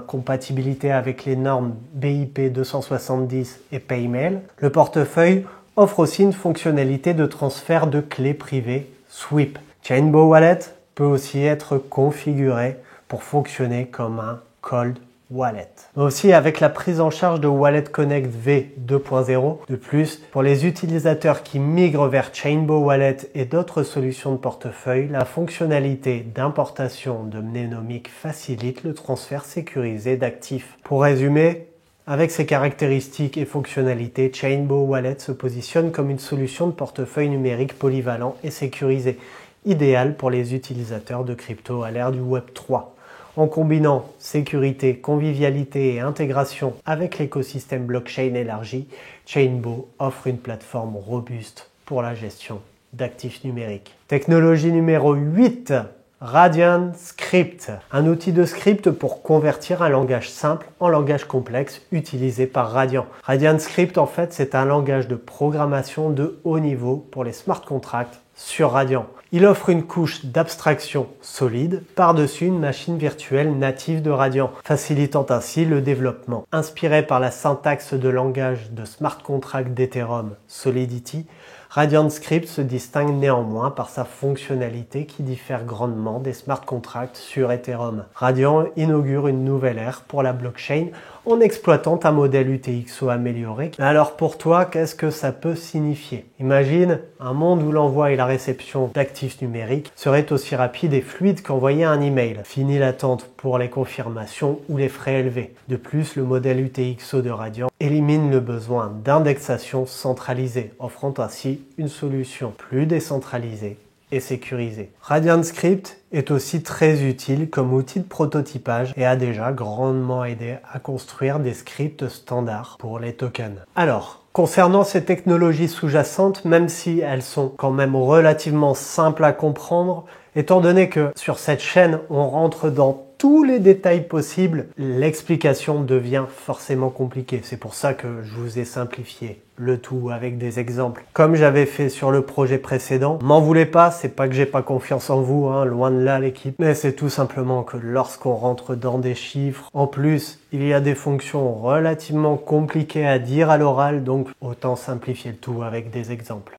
compatibilité avec les normes BIP 270 et Paymail, le portefeuille offre aussi une fonctionnalité de transfert de clés privées Sweep. Chainbow Wallet peut aussi être configuré pour fonctionner comme un cold wallet. Mais aussi avec la prise en charge de Wallet Connect V2.0. De plus, pour les utilisateurs qui migrent vers Chainbow Wallet et d'autres solutions de portefeuille, la fonctionnalité d'importation de Mnemonic facilite le transfert sécurisé d'actifs. Pour résumer, avec ses caractéristiques et fonctionnalités, Chainbow Wallet se positionne comme une solution de portefeuille numérique polyvalent et sécurisé, idéal pour les utilisateurs de crypto à l'ère du Web 3. En combinant sécurité, convivialité et intégration avec l'écosystème blockchain élargi, Chainbow offre une plateforme robuste pour la gestion d'actifs numériques. Technologie numéro 8. Radiant Script, un outil de script pour convertir un langage simple en langage complexe utilisé par Radiant. Radiant Script, en fait, c'est un langage de programmation de haut niveau pour les smart contracts sur Radiant. Il offre une couche d'abstraction solide par-dessus une machine virtuelle native de Radiant, facilitant ainsi le développement. Inspiré par la syntaxe de langage de smart contract d'Ethereum Solidity, Radiant Script se distingue néanmoins par sa fonctionnalité qui diffère grandement des smart contracts sur Ethereum. Radiant inaugure une nouvelle ère pour la blockchain en exploitant un modèle UTXO amélioré. Alors pour toi, qu'est-ce que ça peut signifier? Imagine un monde où l'envoi et la réception d'actifs numériques seraient aussi rapides et fluides qu'envoyer un email. Fini l'attente pour les confirmations ou les frais élevés. De plus, le modèle UTXO de Radiant élimine le besoin d'indexation centralisée, offrant ainsi une solution plus décentralisée et sécurisée. Radiant Script est aussi très utile comme outil de prototypage et a déjà grandement aidé à construire des scripts standards pour les tokens. Alors, concernant ces technologies sous-jacentes, même si elles sont quand même relativement simples à comprendre, étant donné que sur cette chaîne, on rentre dans tous les détails possibles, l'explication devient forcément compliquée. C'est pour ça que je vous ai simplifié le tout avec des exemples. Comme j'avais fait sur le projet précédent, m'en voulez pas, c'est pas que j'ai pas confiance en vous, hein, loin de là l'équipe, mais c'est tout simplement que lorsqu'on rentre dans des chiffres, en plus, il y a des fonctions relativement compliquées à dire à l'oral, donc autant simplifier le tout avec des exemples.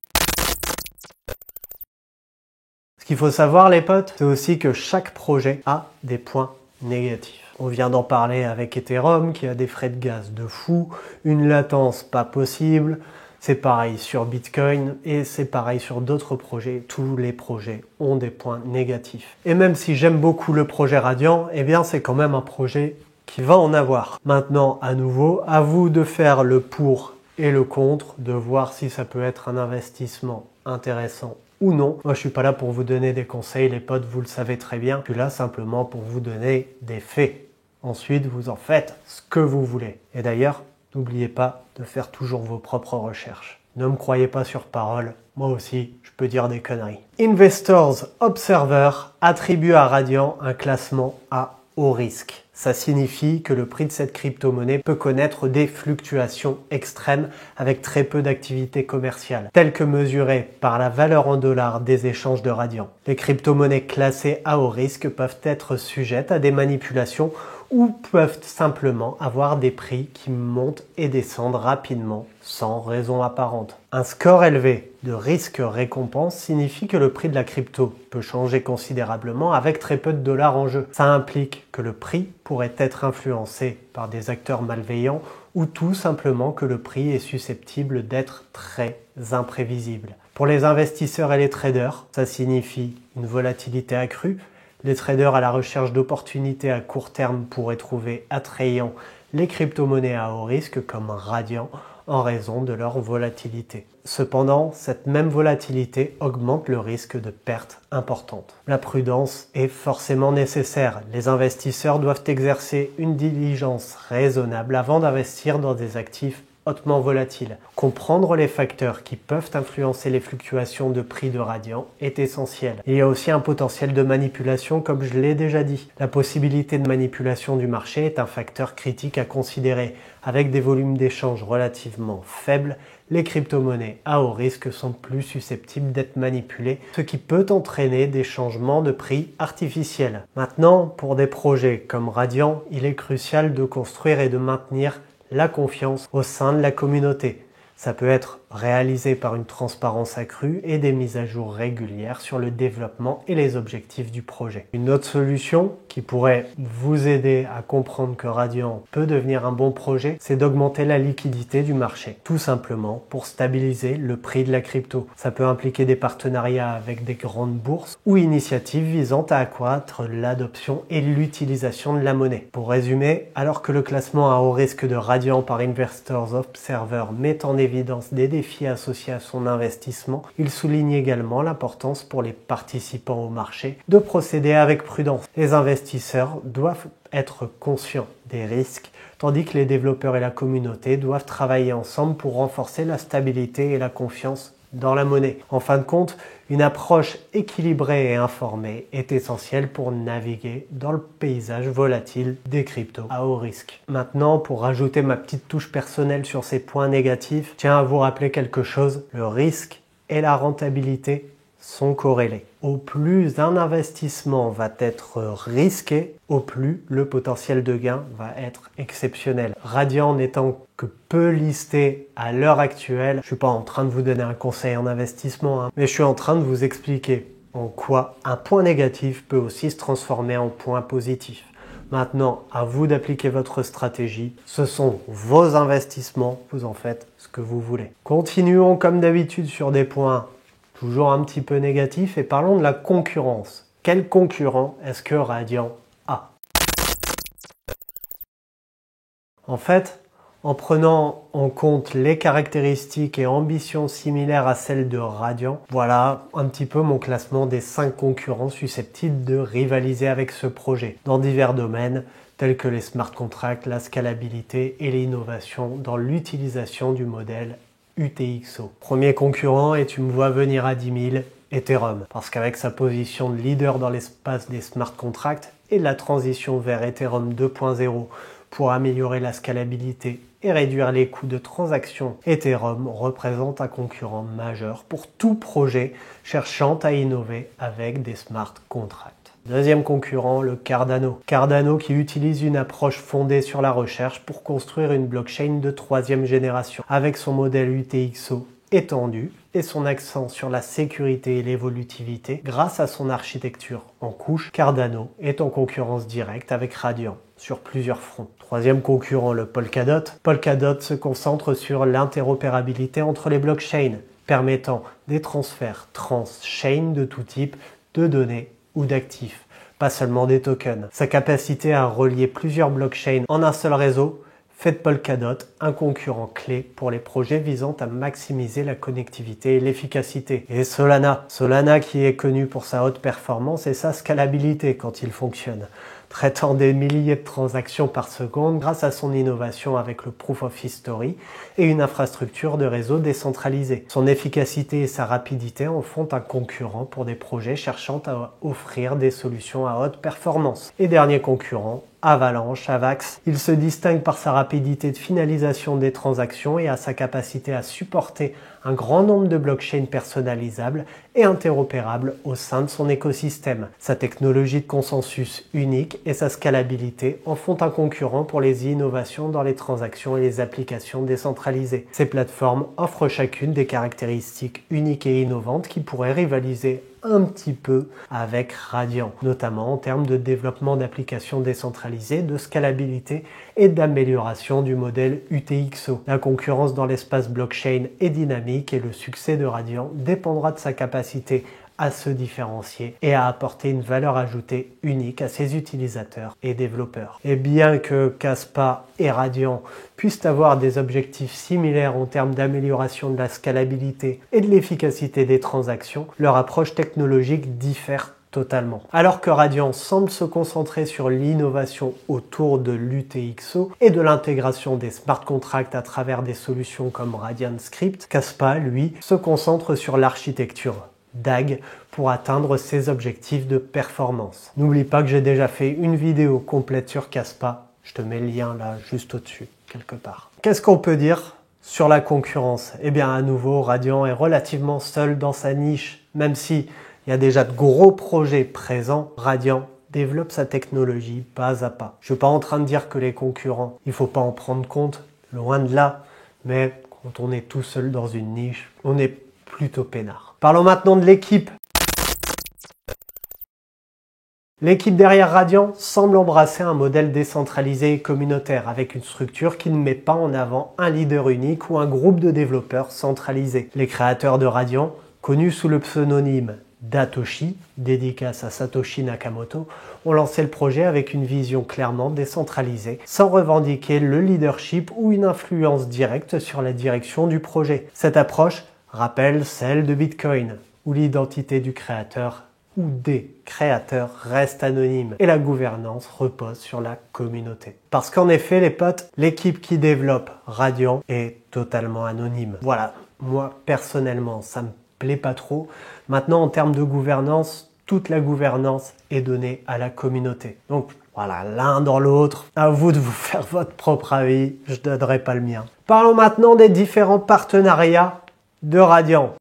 Ce qu'il faut savoir les potes, c'est aussi que chaque projet a des points négatifs. On vient d'en parler avec Ethereum qui a des frais de gaz de fou, une latence pas possible, c'est pareil sur Bitcoin et c'est pareil sur d'autres projets. Tous les projets ont des points négatifs. Et même si j'aime beaucoup le projet Radiant, eh bien c'est quand même un projet qui va en avoir. Maintenant, à nouveau, à vous de faire le pour et le contre, de voir si ça peut être un investissement intéressant ou non. Moi, je suis pas là pour vous donner des conseils, les potes, vous le savez très bien. Je suis là simplement pour vous donner des faits. Ensuite, vous en faites ce que vous voulez. Et d'ailleurs, n'oubliez pas de faire toujours vos propres recherches. Ne me croyez pas sur parole, moi aussi, je peux dire des conneries. Investors Observer attribue à Radiant un classement à haut risque. Ça signifie que le prix de cette crypto-monnaie peut connaître des fluctuations extrêmes avec très peu d'activité commerciale, telles que mesurées par la valeur en dollars des échanges de Radiant. Les crypto-monnaies classées à haut risque peuvent être sujettes à des manipulations ou peuvent simplement avoir des prix qui montent et descendent rapidement sans raison apparente. Un score élevé de risque-récompense signifie que le prix de la crypto peut changer considérablement avec très peu de dollars en jeu. Ça implique que le prix pourrait être influencé par des acteurs malveillants ou tout simplement que le prix est susceptible d'être très imprévisible. Pour les investisseurs et les traders, ça signifie une volatilité accrue. Les traders à la recherche d'opportunités à court terme pourraient trouver attrayant les crypto-monnaies à haut risque comme Radiant en raison de leur volatilité. Cependant, cette même volatilité augmente le risque de pertes importantes. La prudence est forcément nécessaire. Les investisseurs doivent exercer une diligence raisonnable avant d'investir dans des actifs hautement volatiles. Comprendre les facteurs qui peuvent influencer les fluctuations de prix de Radiant est essentiel. Il y a aussi un potentiel de manipulation comme je l'ai déjà dit. La possibilité de manipulation du marché est un facteur critique à considérer. Avec des volumes d'échange relativement faibles, les crypto-monnaies à haut risque sont plus susceptibles d'être manipulées, ce qui peut entraîner des changements de prix artificiels. Maintenant, pour des projets comme Radiant, il est crucial de construire et de maintenir la confiance au sein de la communauté. Ça peut être réalisé par une transparence accrue et des mises à jour régulières sur le développement et les objectifs du projet. Une autre solution qui pourrait vous aider à comprendre que Radiant peut devenir un bon projet, c'est d'augmenter la liquidité du marché, tout simplement pour stabiliser le prix de la crypto. Ça peut impliquer des partenariats avec des grandes bourses ou initiatives visant à accroître l'adoption et l'utilisation de la monnaie. Pour résumer, alors que le classement à haut risque de Radiant par Investors Observer met en évidence des défis associés à son investissement, il souligne également l'importance pour les participants au marché de procéder avec prudence. Les investisseurs doivent être conscients des risques, tandis que les développeurs et la communauté doivent travailler ensemble pour renforcer la stabilité et la confiance dans la monnaie. En fin de compte, une approche équilibrée et informée est essentielle pour naviguer dans le paysage volatile des cryptos à haut risque. Maintenant, pour rajouter ma petite touche personnelle sur ces points négatifs, je tiens à vous rappeler quelque chose. Le risque et la rentabilité sont corrélés. Au plus un investissement va être risqué, au plus le potentiel de gain va être exceptionnel. Radiant n'étant que peu listé à l'heure actuelle, je suis pas en train de vous donner un conseil en investissement, mais je suis en train de vous expliquer en quoi un point négatif peut aussi se transformer en point positif. Maintenant, à vous d'appliquer votre stratégie. Ce sont vos investissements, vous en faites ce que vous voulez. Continuons comme d'habitude sur des points toujours un petit peu négatif et parlons de la concurrence. Quel concurrent est-ce que Radiant a? En fait, En prenant en compte les caractéristiques et ambitions similaires à celles de Radiant, voilà un petit peu mon classement des 5 concurrents susceptibles de rivaliser avec ce projet dans divers domaines tels que les smart contracts, la scalabilité et l'innovation dans l'utilisation du modèle UTXO. Premier concurrent, et tu me vois venir à 10 000, Ethereum, parce qu'avec sa position de leader dans l'espace des smart contracts et la transition vers Ethereum 2.0 pour améliorer la scalabilité et réduire les coûts de transaction, Ethereum représente un concurrent majeur pour tout projet cherchant à innover avec des smart contracts. Deuxième concurrent, le Cardano. Cardano qui utilise une approche fondée sur la recherche pour construire une blockchain de 3e génération avec son modèle UTXO étendu et son accent sur la sécurité et l'évolutivité grâce à son architecture en couche. Cardano est en concurrence directe avec Radiant sur plusieurs fronts. Troisième concurrent, le Polkadot. Polkadot se concentre sur l'interopérabilité entre les blockchains, permettant des transferts trans-chain de tout type de données ou d'actifs, pas seulement des tokens. Sa capacité à relier plusieurs blockchains en un seul réseau fait de Polkadot un concurrent clé pour les projets visant à maximiser la connectivité et l'efficacité. Et Solana qui est connu pour sa haute performance et sa scalabilité quand il fonctionne, traitant des milliers de transactions par seconde grâce à son innovation avec le Proof of History et une infrastructure de réseau décentralisée. Son efficacité et sa rapidité en font un concurrent pour des projets cherchant à offrir des solutions à haute performance. Et dernier concurrent, Avax. Il se distingue par sa rapidité de finalisation des transactions et à sa capacité à supporter un grand nombre de blockchains personnalisables et interopérables au sein de son écosystème. Sa technologie de consensus unique et sa scalabilité en font un concurrent pour les innovations dans les transactions et les applications décentralisées. Ces plateformes offrent chacune des caractéristiques uniques et innovantes qui pourraient rivaliser un petit peu avec Radiant, notamment en termes de développement d'applications décentralisées, de scalabilité et d'amélioration du modèle UTXO. La concurrence dans l'espace blockchain est dynamique et le succès de Radiant dépendra de sa capacité à se différencier et à apporter une valeur ajoutée unique à ses utilisateurs et développeurs. Et bien que Kaspa et Radiant puissent avoir des objectifs similaires en termes d'amélioration de la scalabilité et de l'efficacité des transactions, leur approche technologique diffère totalement. Alors que Radiant semble se concentrer sur l'innovation autour de l'UTXO et de l'intégration des smart contracts à travers des solutions comme Radiant Script, Kaspa, lui, se concentre sur l'architecture DAG pour atteindre ses objectifs de performance. N'oublie pas que j'ai déjà fait une vidéo complète sur Kaspa, je te mets le lien là juste au-dessus, quelque part. Qu'est-ce qu'on peut dire sur la concurrence? Eh bien à nouveau, Radiant est relativement seul dans sa niche, même si il y a déjà de gros projets présents. Radiant développe sa technologie pas à pas. Je ne suis pas en train de dire que les concurrents, il ne faut pas en prendre compte, loin de là, mais quand on est tout seul dans une niche, on est plutôt peinard. Parlons maintenant de l'équipe. L'équipe derrière Radiant semble embrasser un modèle décentralisé et communautaire avec une structure qui ne met pas en avant un leader unique ou un groupe de développeurs centralisés. Les créateurs de Radiant, connus sous le pseudonyme Datoshi, dédicace à Satoshi Nakamoto, ont lancé le projet avec une vision clairement décentralisée, sans revendiquer le leadership ou une influence directe sur la direction du projet. Cette approche rappelle celle de Bitcoin, où l'identité du créateur ou des créateurs reste anonyme et la gouvernance repose sur la communauté. Parce qu'en effet, les potes, l'équipe qui développe Radiant est totalement anonyme. Voilà, moi personnellement, ça me plaît pas trop. Maintenant, en termes de gouvernance, toute la gouvernance est donnée à la communauté. Donc voilà, l'un dans l'autre, à vous de vous faire votre propre avis, je ne donnerai pas le mien. Parlons maintenant des différents partenariats de Radiant.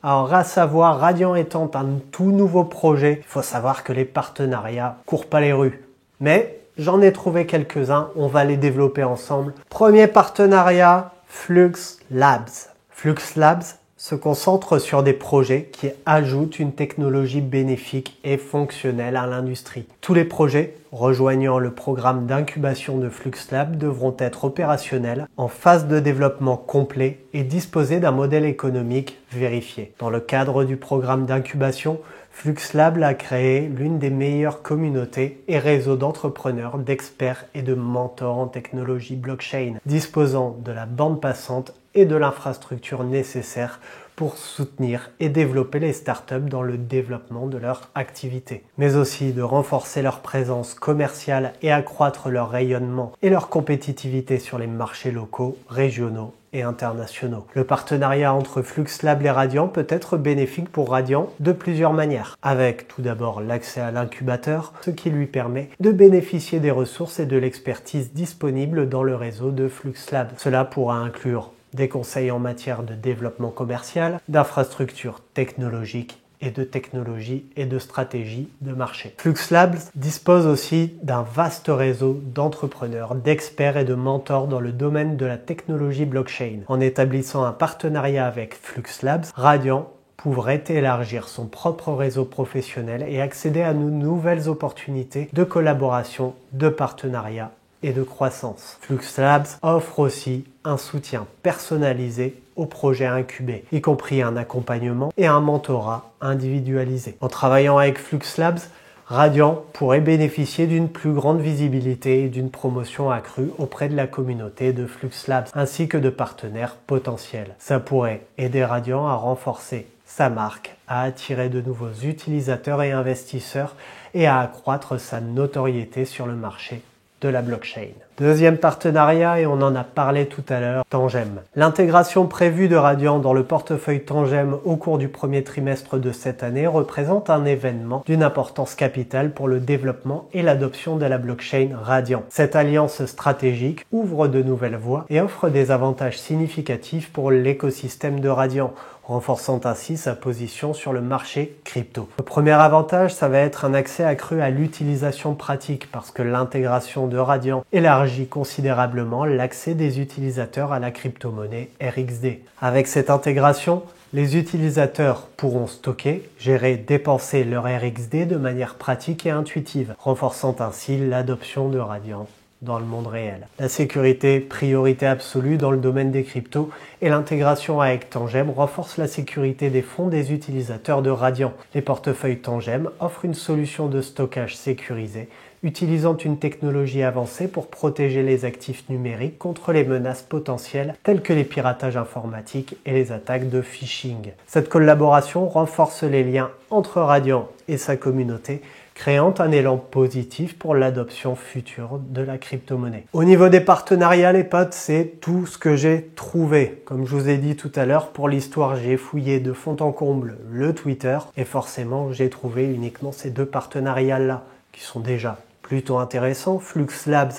Alors à savoir, Radiant étant un tout nouveau projet, il faut savoir que les partenariats courent pas les rues. Mais j'en ai trouvé quelques-uns, on va les développer ensemble. Premier partenariat, Flux Labs. Flux Labs se concentre sur des projets qui ajoutent une technologie bénéfique et fonctionnelle à l'industrie. Tous les projets rejoignant le programme d'incubation de Flux Labs devront être opérationnels en phase de développement complet et disposer d'un modèle économique vérifié. Dans le cadre du programme d'incubation, FluxLab a créé l'une des meilleures communautés et réseaux d'entrepreneurs, d'experts et de mentors en technologie blockchain, disposant de la bande passante et de l'infrastructure nécessaire pour soutenir et développer les startups dans le développement de leur activité, mais aussi de renforcer leur présence commerciale et accroître leur rayonnement et leur compétitivité sur les marchés locaux, régionaux et internationaux. Le partenariat entre FluxLab et Radiant peut être bénéfique pour Radiant de plusieurs manières, avec tout d'abord l'accès à l'incubateur, ce qui lui permet de bénéficier des ressources et de l'expertise disponibles dans le réseau de FluxLab. Cela pourra inclure des conseils en matière de développement commercial, d'infrastructures technologiques et de technologie et de stratégie de marché. FluxLab dispose aussi d'un vaste réseau d'entrepreneurs, d'experts et de mentors dans le domaine de la technologie blockchain. En établissant un partenariat avec FluxLab, Radiant pourrait élargir son propre réseau professionnel et accéder à de nouvelles opportunités de collaboration, de partenariat et de croissance. FluxLab offre aussi un soutien personnalisé aux projets incubés, y compris un accompagnement et un mentorat individualisé. En travaillant avec FluxLab, Radiant pourrait bénéficier d'une plus grande visibilité et d'une promotion accrue auprès de la communauté de FluxLab, ainsi que de partenaires potentiels. Ça pourrait aider Radiant à renforcer sa marque, à attirer de nouveaux utilisateurs et investisseurs et à accroître sa notoriété sur le marché de la blockchain. Deuxième partenariat, et on en a parlé tout à l'heure, Tangem. L'intégration prévue de Radiant dans le portefeuille Tangem au cours du premier trimestre de cette année représente un événement d'une importance capitale pour le développement et l'adoption de la blockchain Radiant. Cette alliance stratégique ouvre de nouvelles voies et offre des avantages significatifs pour l'écosystème de Radiant, renforçant ainsi sa position sur le marché crypto. Le premier avantage, ça va être un accès accru à l'utilisation pratique parce que l'intégration de Radiant élargit considérablement l'accès des utilisateurs à la crypto-monnaie RXD. Avec cette intégration, les utilisateurs pourront stocker, gérer, dépenser leur RXD de manière pratique et intuitive, renforçant ainsi l'adoption de Radiant dans le monde réel. La sécurité, priorité absolue dans le domaine des cryptos, et l'intégration avec Tangem renforce la sécurité des fonds des utilisateurs de Radiant. Les portefeuilles Tangem offrent une solution de stockage sécurisée, utilisant une technologie avancée pour protéger les actifs numériques contre les menaces potentielles telles que les piratages informatiques et les attaques de phishing. Cette collaboration renforce les liens entre Radiant et sa communauté, créant un élan positif pour l'adoption future de la crypto-monnaie. Au niveau des partenariats, les potes, c'est tout ce que j'ai trouvé. Comme je vous ai dit tout à l'heure, pour l'histoire, j'ai fouillé de fond en comble le Twitter et forcément, j'ai trouvé uniquement ces deux partenariats-là qui sont déjà plutôt intéressants. FluxLab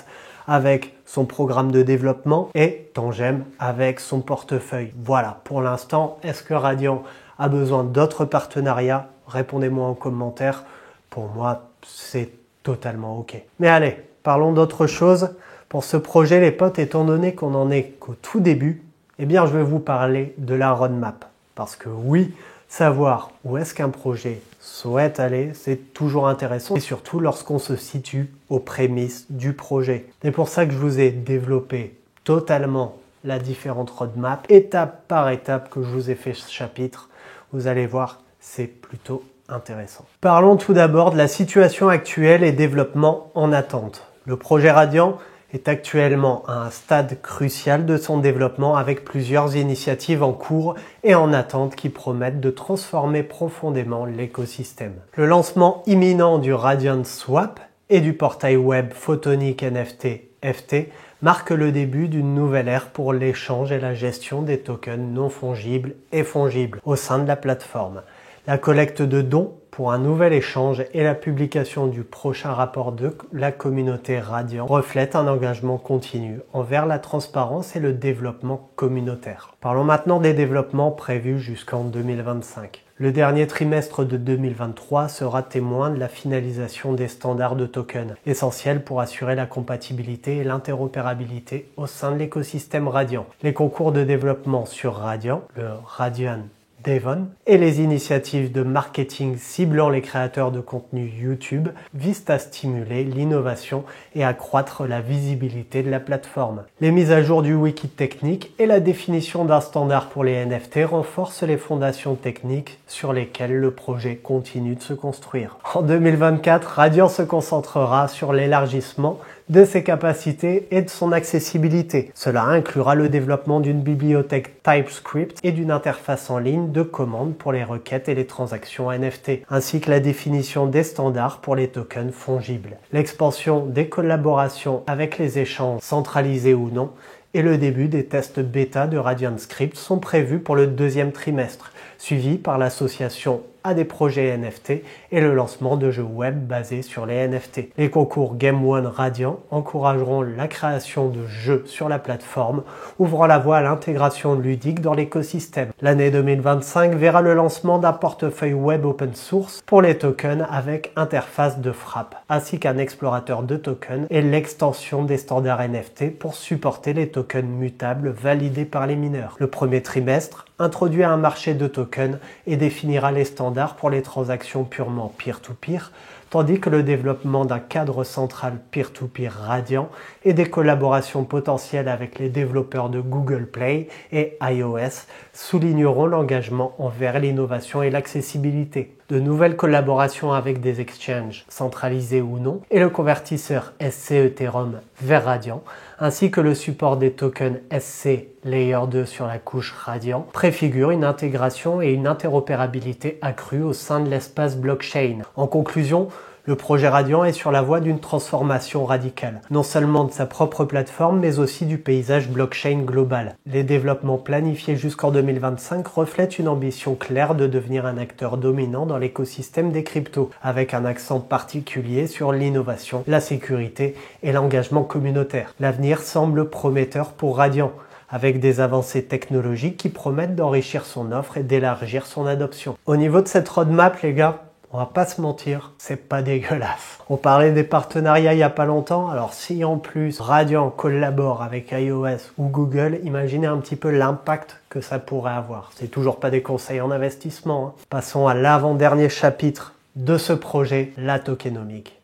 avec son programme de développement et Tangem avec son portefeuille. Voilà, pour l'instant, est-ce que Radiant a besoin d'autres partenariats? Répondez-moi en commentaire. Pour moi, c'est totalement OK. Mais allez, parlons d'autre chose. Pour ce projet, les potes, étant donné qu'on en est qu'au tout début, eh bien, je vais vous parler de la roadmap. Parce que oui, savoir où est-ce qu'un projet souhaite aller, c'est toujours intéressant. Et surtout lorsqu'on se situe aux prémices du projet. C'est pour ça que je vous ai développé totalement la différente roadmap, étape par étape que je vous ai fait ce chapitre. Vous allez voir, c'est plutôt intéressant. Parlons tout d'abord de la situation actuelle et développement en attente. Le projet Radiant est actuellement à un stade crucial de son développement avec plusieurs initiatives en cours et en attente qui promettent de transformer profondément l'écosystème. Le lancement imminent du Radiant Swap et du portail web Photonic NFT FT marque le début d'une nouvelle ère pour l'échange et la gestion des tokens non fongibles et fongibles au sein de la plateforme. La collecte de dons pour un nouvel échange et la publication du prochain rapport de la communauté Radiant reflètent un engagement continu envers la transparence et le développement communautaire. Parlons maintenant des développements prévus jusqu'en 2025. Le dernier trimestre de 2023 sera témoin de la finalisation des standards de tokens, essentiels pour assurer la compatibilité et l'interopérabilité au sein de l'écosystème Radiant. Les concours de développement sur Radiant, le Radiant Devon, et les initiatives de marketing ciblant les créateurs de contenu YouTube visent à stimuler l'innovation et accroître la visibilité de la plateforme. Les mises à jour du wiki technique et la définition d'un standard pour les NFT renforcent les fondations techniques sur lesquelles le projet continue de se construire. En 2024, Radiant se concentrera sur l'élargissement de ses capacités et de son accessibilité. Cela inclura le développement d'une bibliothèque TypeScript et d'une interface en ligne de commande pour les requêtes et les transactions NFT, ainsi que la définition des standards pour les tokens fongibles. L'expansion des collaborations avec les échanges centralisés ou non et le début des tests bêta de Radiant Script sont prévus pour le deuxième trimestre, suivi par l'association à des projets NFT et le lancement de jeux web basés sur les NFT. Les concours Game One Radiant encourageront la création de jeux sur la plateforme, ouvrant la voie à l'intégration ludique dans l'écosystème. L'année 2025 verra le lancement d'un portefeuille web open source pour les tokens avec interface de frappe, ainsi qu'un explorateur de tokens et l'extension des standards NFT pour supporter les tokens mutables validés par les mineurs. Le premier trimestre introduira un marché de tokens et définira les standards pour les transactions purement peer-to-peer, tandis que le développement d'un cadre central peer-to-peer Radiant et des collaborations potentielles avec les développeurs de Google Play et iOS souligneront l'engagement envers l'innovation et l'accessibilité. De nouvelles collaborations avec des exchanges, centralisés ou non, et le convertisseur SC Ethereum vers Radiant, ainsi que le support des tokens SC Layer 2 sur la couche Radiant, préfigurent une intégration et une interopérabilité accrue au sein de l'espace blockchain. En conclusion, le projet Radiant est sur la voie d'une transformation radicale, non seulement de sa propre plateforme, mais aussi du paysage blockchain global. Les développements planifiés jusqu'en 2025 reflètent une ambition claire de devenir un acteur dominant dans l'écosystème des cryptos, avec un accent particulier sur l'innovation, la sécurité et l'engagement communautaire. L'avenir semble prometteur pour Radiant, avec des avancées technologiques qui promettent d'enrichir son offre et d'élargir son adoption. Au niveau de cette roadmap, les gars, on va pas se mentir, c'est pas dégueulasse. On parlait des partenariats il y a pas longtemps, alors si en plus Radiant collabore avec iOS ou Google, imaginez un petit peu l'impact que ça pourrait avoir. C'est toujours pas des conseils en investissement, hein. Passons à l'avant-dernier chapitre de ce projet, la tokenomique.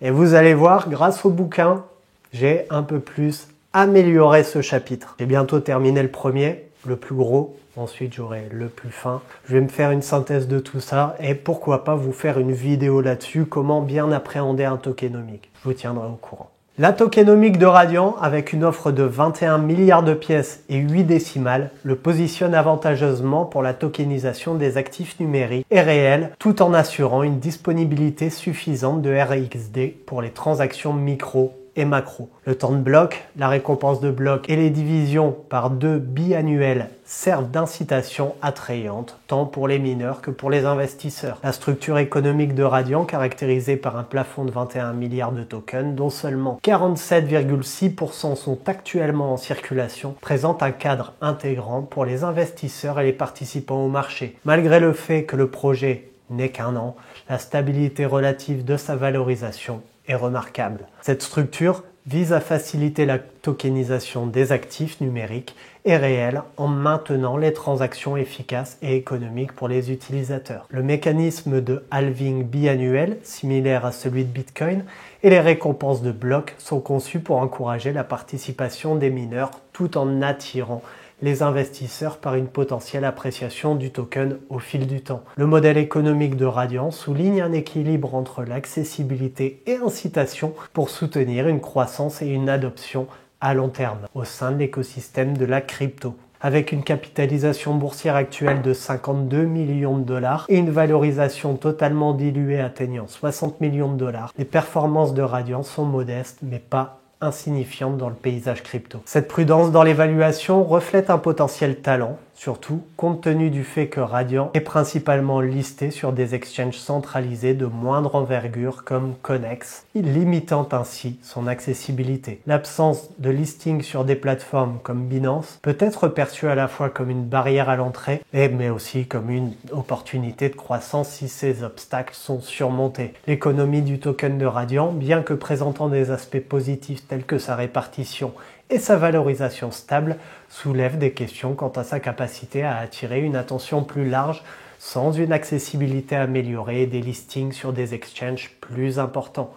Et vous allez voir, grâce au bouquin, j'ai un peu plus amélioré ce chapitre. J'ai bientôt terminé le premier, le plus gros. Ensuite, j'aurai le plus fin. Je vais me faire une synthèse de tout ça et pourquoi pas vous faire une vidéo là-dessus, comment bien appréhender un tokenomique. Je vous tiendrai au courant. La tokenomique de Radiant, avec une offre de 21 milliards de pièces et 8 décimales, le positionne avantageusement pour la tokenisation des actifs numériques et réels, tout en assurant une disponibilité suffisante de RXD pour les transactions micro et macro. Le temps de bloc, la récompense de bloc et les divisions par 2 biannuelles servent d'incitation attrayante tant pour les mineurs que pour les investisseurs. La structure économique de Radiant, caractérisée par un plafond de 21 milliards de tokens, dont seulement 47,6% sont actuellement en circulation, présente un cadre intégrant pour les investisseurs et les participants au marché. Malgré le fait que le projet n'ait qu'un an, la stabilité relative de sa valorisation est remarquable. Cette structure vise à faciliter la tokenisation des actifs numériques et réels en maintenant les transactions efficaces et économiques pour les utilisateurs. Le mécanisme de halving biannuel, similaire à celui de Bitcoin, et les récompenses de blocs sont conçus pour encourager la participation des mineurs tout en attirant les investisseurs par une potentielle appréciation du token au fil du temps. Le modèle économique de Radiant souligne un équilibre entre l'accessibilité et incitation pour soutenir une croissance et une adoption à long terme au sein de l'écosystème de la crypto. Avec une capitalisation boursière actuelle de 52 millions de dollars et une valorisation totalement diluée atteignant 60 millions de dollars, les performances de Radiant sont modestes mais pas insignifiante dans le paysage crypto. Cette prudence dans l'évaluation reflète un potentiel talent, surtout compte tenu du fait que Radiant est principalement listé sur des exchanges centralisés de moindre envergure comme Connex, limitant ainsi son accessibilité. L'absence de listing sur des plateformes comme Binance peut être perçue à la fois comme une barrière à l'entrée, mais aussi comme une opportunité de croissance si ces obstacles sont surmontés. L'économie du token de Radiant, bien que présentant des aspects positifs tels que sa répartition et sa valorisation stable soulève des questions quant à sa capacité à attirer une attention plus large sans une accessibilité améliorée et des listings sur des exchanges plus importants.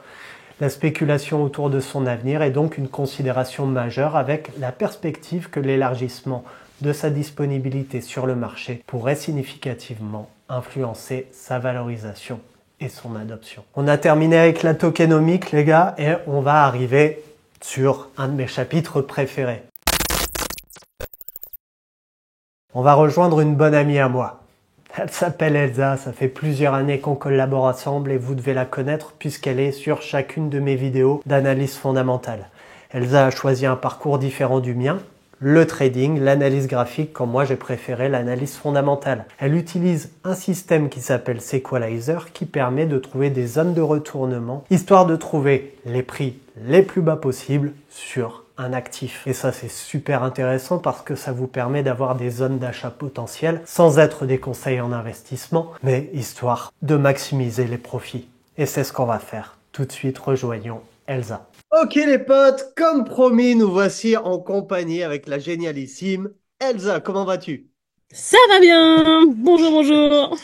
La spéculation autour de son avenir est donc une considération majeure avec la perspective que l'élargissement de sa disponibilité sur le marché pourrait significativement influencer sa valorisation et son adoption. On a terminé avec la tokenomique les gars et on va arriver sur un de mes chapitres préférés. On va rejoindre une bonne amie à moi. Elle s'appelle Elsa, ça fait plusieurs années qu'on collabore ensemble et vous devez la connaître puisqu'elle est sur chacune de mes vidéos d'analyse fondamentale. Elsa a choisi un parcours différent du mien, le trading, l'analyse graphique, quand moi j'ai préféré l'analyse fondamentale. Elle utilise un système qui s'appelle Sequalizer qui permet de trouver des zones de retournement, histoire de trouver les prix les plus bas possibles sur un actif. Et ça c'est super intéressant parce que ça vous permet d'avoir des zones d'achat potentielles sans être des conseils en investissement, mais histoire de maximiser les profits. Et c'est ce qu'on va faire. Tout de suite, rejoignons Elsa. Ok les potes, comme promis, nous voici en compagnie avec la génialissime Elsa. Comment vas-tu? Ça va bien! Bonjour, bonjour!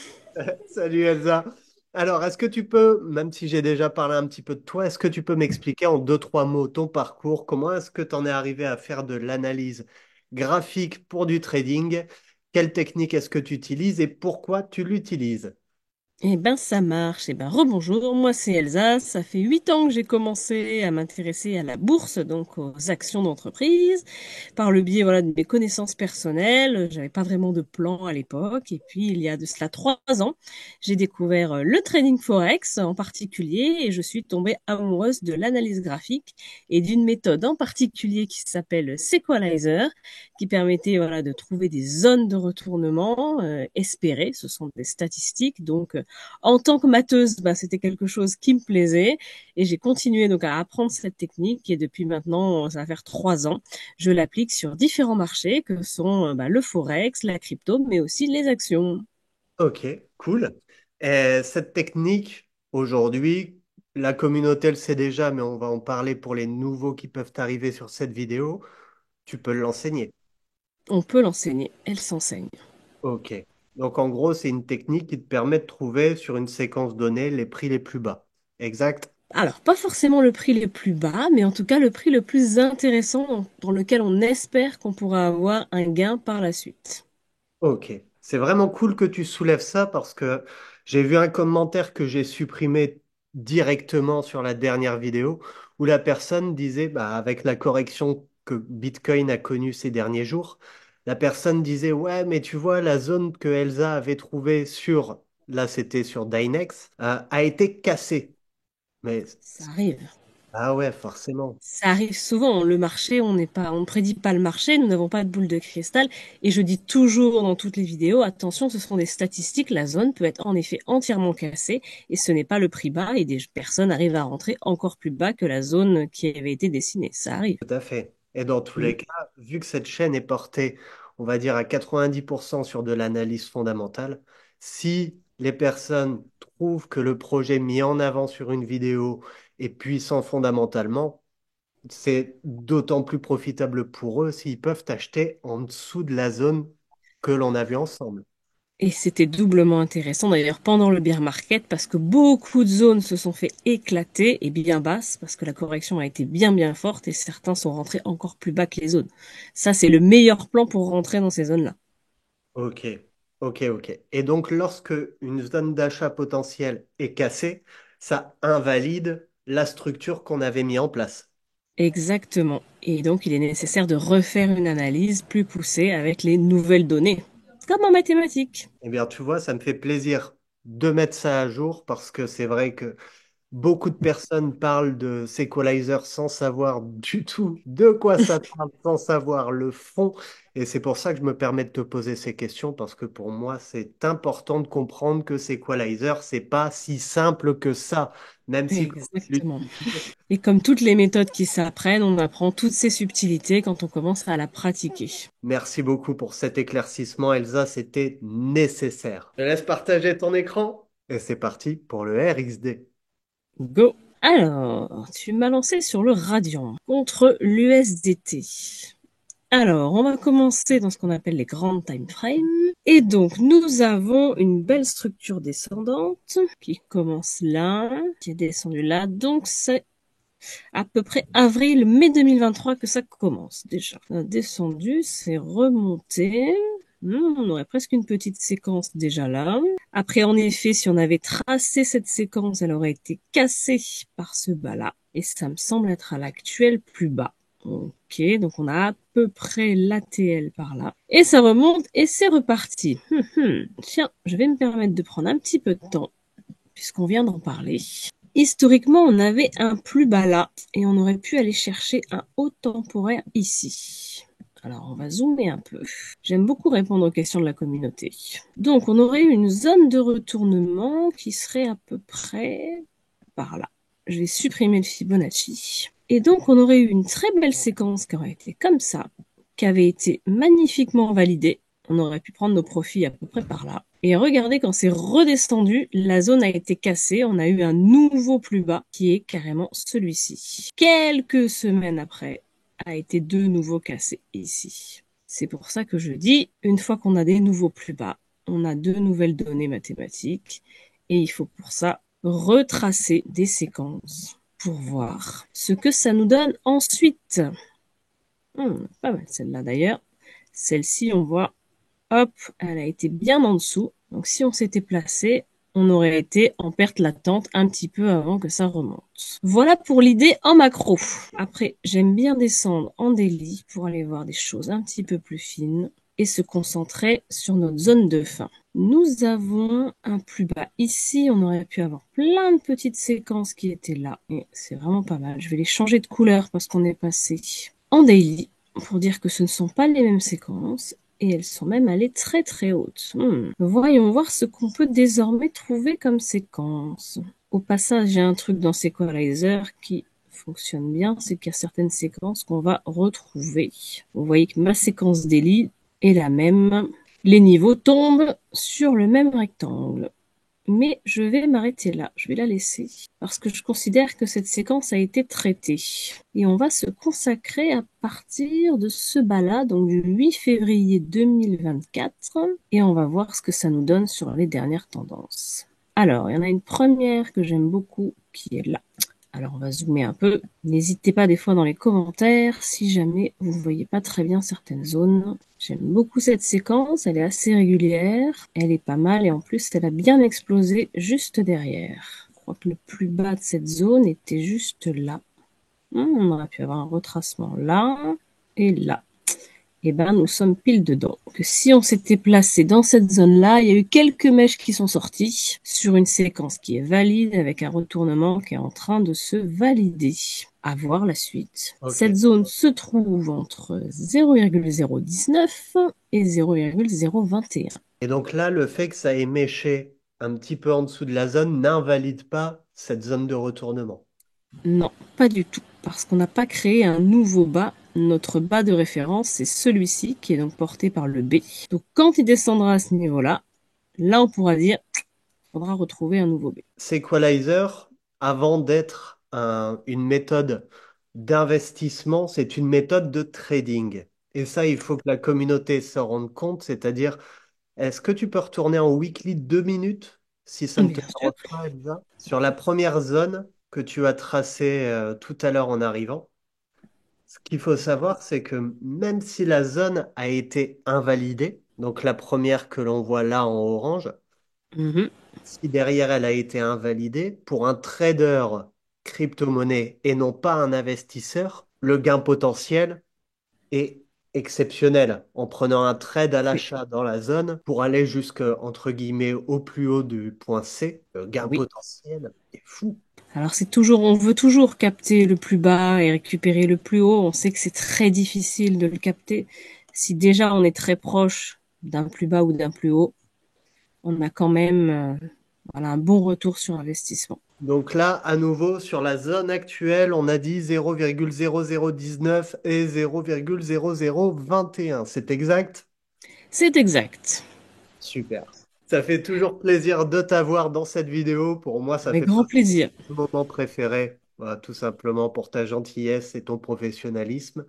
Salut Elsa. Alors, est-ce que tu peux, même si j'ai déjà parlé un petit peu de toi, est-ce que tu peux m'expliquer en deux, trois mots ton parcours? Comment est-ce que tu en es arrivé à faire de l'analyse graphique pour du trading? Quelle technique est-ce que tu utilises et pourquoi tu l'utilises? Eh ben ça marche. Eh ben rebonjour, moi c'est Elsa. Ça fait 8 ans que j'ai commencé à m'intéresser à la bourse, donc aux actions d'entreprise, par le biais voilà de mes connaissances personnelles. J'avais pas vraiment de plan à l'époque. Et puis il y a de cela 3 ans, j'ai découvert le trading forex en particulier et je suis tombée amoureuse de l'analyse graphique et d'une méthode en particulier qui s'appelle Sequalizer, qui permettait voilà de trouver des zones de retournement espérées. Ce sont des statistiques donc en tant que matheuse, bah, c'était quelque chose qui me plaisait et j'ai continué donc à apprendre cette technique et depuis maintenant, ça va faire 3 ans, je l'applique sur différents marchés que sont bah, le forex, la crypto, mais aussi les actions. Ok, cool. Et cette technique, aujourd'hui, la communauté le sait déjà, mais on va en parler pour les nouveaux qui peuvent arriver sur cette vidéo. Tu peux l'enseigner. On peut l'enseigner, elle s'enseigne. Ok. Donc en gros, c'est une technique qui te permet de trouver sur une séquence donnée les prix les plus bas. Exact? Alors, pas forcément le prix le plus bas, mais en tout cas le prix le plus intéressant dans lequel on espère qu'on pourra avoir un gain par la suite. Ok. C'est vraiment cool que tu soulèves ça parce que j'ai vu un commentaire que j'ai supprimé directement sur la dernière vidéo où la personne disait, bah, avec la correction que Bitcoin a connue ces derniers jours, la personne disait, ouais, mais tu vois, la zone que Elsa avait trouvée sur, là c'était sur Dynex, a été cassée. Mais, Ça arrive. ah ouais, forcément. Ça arrive souvent. Le marché, on ne prédit pas le marché, nous n'avons pas de boule de cristal. Et je dis toujours dans toutes les vidéos, attention, ce sont des statistiques. La zone peut être en effet entièrement cassée et ce n'est pas le prix bas et des personnes arrivent à rentrer encore plus bas que la zone qui avait été dessinée. Ça arrive. Tout à fait. Et dans tous Mm. les cas, vu que cette chaîne est portée, on va dire, à 90% sur de l'analyse fondamentale, si les personnes trouvent que le projet mis en avant sur une vidéo est puissant fondamentalement, c'est d'autant plus profitable pour eux s'ils peuvent acheter en dessous de la zone que l'on a vue ensemble. Et c'était doublement intéressant d'ailleurs pendant le bear market parce que beaucoup de zones se sont fait éclater et bien basses parce que la correction a été bien forte et certains sont rentrés encore plus bas que les autres. Ça, c'est le meilleur plan pour rentrer dans ces zones-là. Ok, ok. Et donc, lorsque une zone d'achat potentielle est cassée, ça invalide la structure qu'on avait mis en place. Exactement. Et donc, il est nécessaire de refaire une analyse plus poussée avec les nouvelles données. Comme en mathématiques. Eh bien, tu vois, ça me fait plaisir de mettre ça à jour parce que c'est vrai que beaucoup de personnes parlent de Sequalizer sans savoir du tout de quoi ça parle, sans savoir le fond. Et c'est pour ça que je me permets de te poser ces questions parce que pour moi, c'est important de comprendre que Sequalizer, c'est pas si simple que ça, même si quand tu Exactement. l'utilises. Et comme toutes les méthodes qui s'apprennent, on apprend toutes ces subtilités quand on commence à la pratiquer. Merci beaucoup pour cet éclaircissement, Elsa, c'était nécessaire. Je te laisse partager ton écran et c'est parti pour le RXD. Go! Alors, tu m'as lancé sur le Radian contre l'USDT. Alors, on va commencer dans ce qu'on appelle les grandes time frames. Et donc, nous avons une belle structure descendante qui commence là, qui est descendue là. Donc, c'est à peu près avril-mai 2023 que ça commence déjà. On a descendu, c'est remonté. On aurait presque une petite séquence déjà là. Après, en effet, si on avait tracé cette séquence, elle aurait été cassée par ce bas-là. Et ça me semble être à l'actuel plus bas. Ok, donc on a à peu près l'ATL par là. Et ça remonte et c'est reparti. Tiens, je vais me permettre de prendre un petit peu de temps, puisqu'on vient d'en parler. Historiquement, on avait un plus bas là, et on aurait pu aller chercher un haut temporaire ici. Alors, on va zoomer un peu. J'aime beaucoup répondre aux questions de la communauté. Donc, on aurait eu une zone de retournement qui serait à peu près par là. Je vais supprimer le Fibonacci. Et donc, on aurait eu une très belle séquence qui aurait été comme ça, qui avait été magnifiquement validée. On aurait pu prendre nos profits à peu près par là. Et regardez, quand c'est redescendu, la zone a été cassée. On a eu un nouveau plus bas qui est carrément celui-ci. Quelques semaines après, a été de nouveau cassé ici. C'est pour ça que je dis, une fois qu'on a des nouveaux plus bas, on a de nouvelles données mathématiques et il faut pour ça retracer des séquences pour voir ce que ça nous donne ensuite. Pas mal celle-là d'ailleurs. Celle-ci, on voit, hop, elle a été bien en dessous. Donc si on s'était placé, on aurait été en perte latente un petit peu avant que ça remonte. Voilà pour l'idée en macro. Après, j'aime bien descendre en daily pour aller voir des choses un petit peu plus fines et se concentrer sur notre zone de fin. Nous avons un plus bas ici. On aurait pu avoir plein de petites séquences qui étaient là. Et c'est vraiment pas mal. Je vais les changer de couleur parce qu'on est passé en daily pour dire que ce ne sont pas les mêmes séquences. Et elles sont même allées très très hautes. Voyons voir ce qu'on peut désormais trouver comme séquence. Au passage, j'ai un truc dans Sequalizer qui fonctionne bien, c'est qu'il y a certaines séquences qu'on va retrouver. Vous voyez que ma séquence daily est la même. Les niveaux tombent sur le même rectangle. Mais je vais m'arrêter là, je vais la laisser, parce que je considère que cette séquence a été traitée. Et on va se consacrer à partir de ce bas-là, donc du 8 février 2024, et on va voir ce que ça nous donne sur les dernières tendances. Alors, il y en a une première que j'aime beaucoup, qui est là. Alors, on va zoomer un peu. N'hésitez pas des fois dans les commentaires si jamais vous ne voyez pas très bien certaines zones. J'aime beaucoup cette séquence, elle est assez régulière, elle est pas mal et en plus, elle a bien explosé juste derrière. Je crois que le plus bas de cette zone était juste là. On aurait pu avoir un retracement là et là. Et ben, nous sommes pile dedans. Que si on s'était placé dans cette zone-là, il y a eu quelques mèches qui sont sorties sur une séquence qui est valide avec un retournement qui est en train de se valider. À voir la suite. Ok. Cette zone se trouve entre 0,019 et 0,021. Et donc là, le fait que ça ait méché un petit peu en dessous de la zone n'invalide pas cette zone de retournement. Non, pas du tout, parce qu'on n'a pas créé un nouveau bas. Notre bas de référence, c'est celui-ci, qui est donc porté par le B. Donc quand il descendra à ce niveau-là, là on pourra dire, il faudra retrouver un nouveau B. Sequalizer, avant d'être une méthode d'investissement, c'est une méthode de trading. Et ça, il faut que la communauté s'en rende compte, c'est-à-dire, est-ce que tu peux retourner en weekly 2 minutes, si ça ne te Bien sûr. dérange pas, Elsa, sur la première zone que tu as tracée tout à l'heure en arrivant? Ce qu'il faut savoir, c'est que même si la zone a été invalidée, donc la première que l'on voit là en orange, Mhm. si derrière elle a été invalidée, pour un trader crypto-monnaie et non pas un investisseur, le gain potentiel est exceptionnel. En prenant un trade à Oui. l'achat dans la zone pour aller jusque, entre guillemets, au plus haut du point C, le gain Oui. potentiel est fou. Alors c'est toujours, on veut toujours capter le plus bas et récupérer le plus haut. On sait que c'est très difficile de le capter. Si déjà on est très proche d'un plus bas ou d'un plus haut, on a quand même voilà, un bon retour sur investissement. Donc là, à nouveau, sur la zone actuelle, on a dit 0,0019 et 0,0021. C'est exact? C'est exact. Super. Ça fait toujours plaisir de t'avoir dans cette vidéo. Pour moi, ça Avec fait grand partie plaisir. de mes moments préférés. Voilà, tout simplement pour ta gentillesse et ton professionnalisme.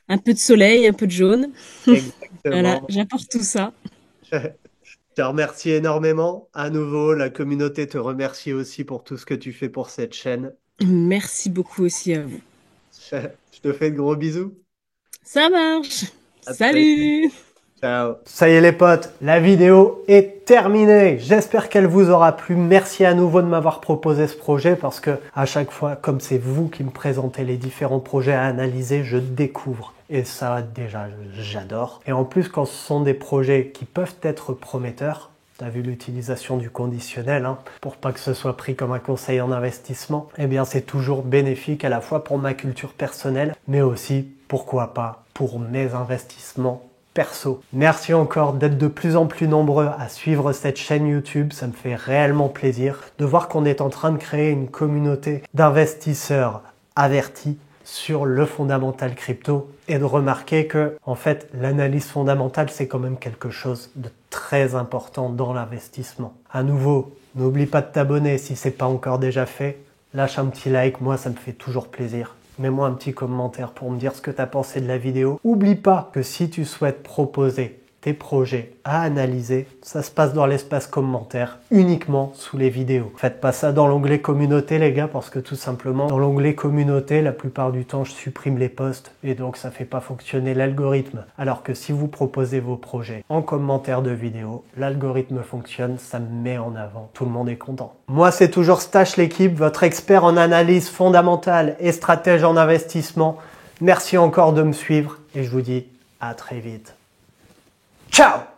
Un peu de soleil, un peu de jaune. Voilà, Exactement. j'apporte tout ça. Je te remercie énormément. À nouveau, la communauté te remercie aussi pour tout ce que tu fais pour cette chaîne. Merci beaucoup aussi à vous. Je te fais de gros bisous. Ça marche. À très vite. Salut! Ciao. Ça y est les potes, la vidéo est terminée. J'espère qu'elle vous aura plu. Merci à nouveau de m'avoir proposé ce projet parce que à chaque fois, comme c'est vous qui me présentez les différents projets à analyser, je découvre. Et ça, déjà, j'adore. Et en plus, quand ce sont des projets qui peuvent être prometteurs, t'as vu l'utilisation du conditionnel, hein, pour pas que ce soit pris comme un conseil en investissement, eh bien c'est toujours bénéfique à la fois pour ma culture personnelle, mais aussi, pourquoi pas, pour mes investissements perso. Merci encore d'être de plus en plus nombreux à suivre cette chaîne YouTube. Ça me fait réellement plaisir de voir qu'on est en train de créer une communauté d'investisseurs avertis sur le fondamental crypto et de remarquer que, en fait, l'analyse fondamentale, c'est quand même quelque chose de très important dans l'investissement. À nouveau, n'oublie pas de t'abonner si c'est pas encore déjà fait. Lâche un petit like, moi ça me fait toujours plaisir. Mets-moi un petit commentaire pour me dire ce que tu as pensé de la vidéo. Oublie pas que si tu souhaites proposer tes projets à analyser, ça se passe dans l'espace commentaire, uniquement sous les vidéos. Faites pas ça dans l'onglet communauté les gars, parce que tout simplement, dans l'onglet communauté, la plupart du temps, je supprime les posts et donc ça fait pas fonctionner l'algorithme. Alors que si vous proposez vos projets en commentaire de vidéo, l'algorithme fonctionne, ça me met en avant. Tout le monde est content. Moi, c'est toujours Stache l'équipe, votre expert en analyse fondamentale et stratège en investissement. Merci encore de me suivre et je vous dis à très vite. Ciao!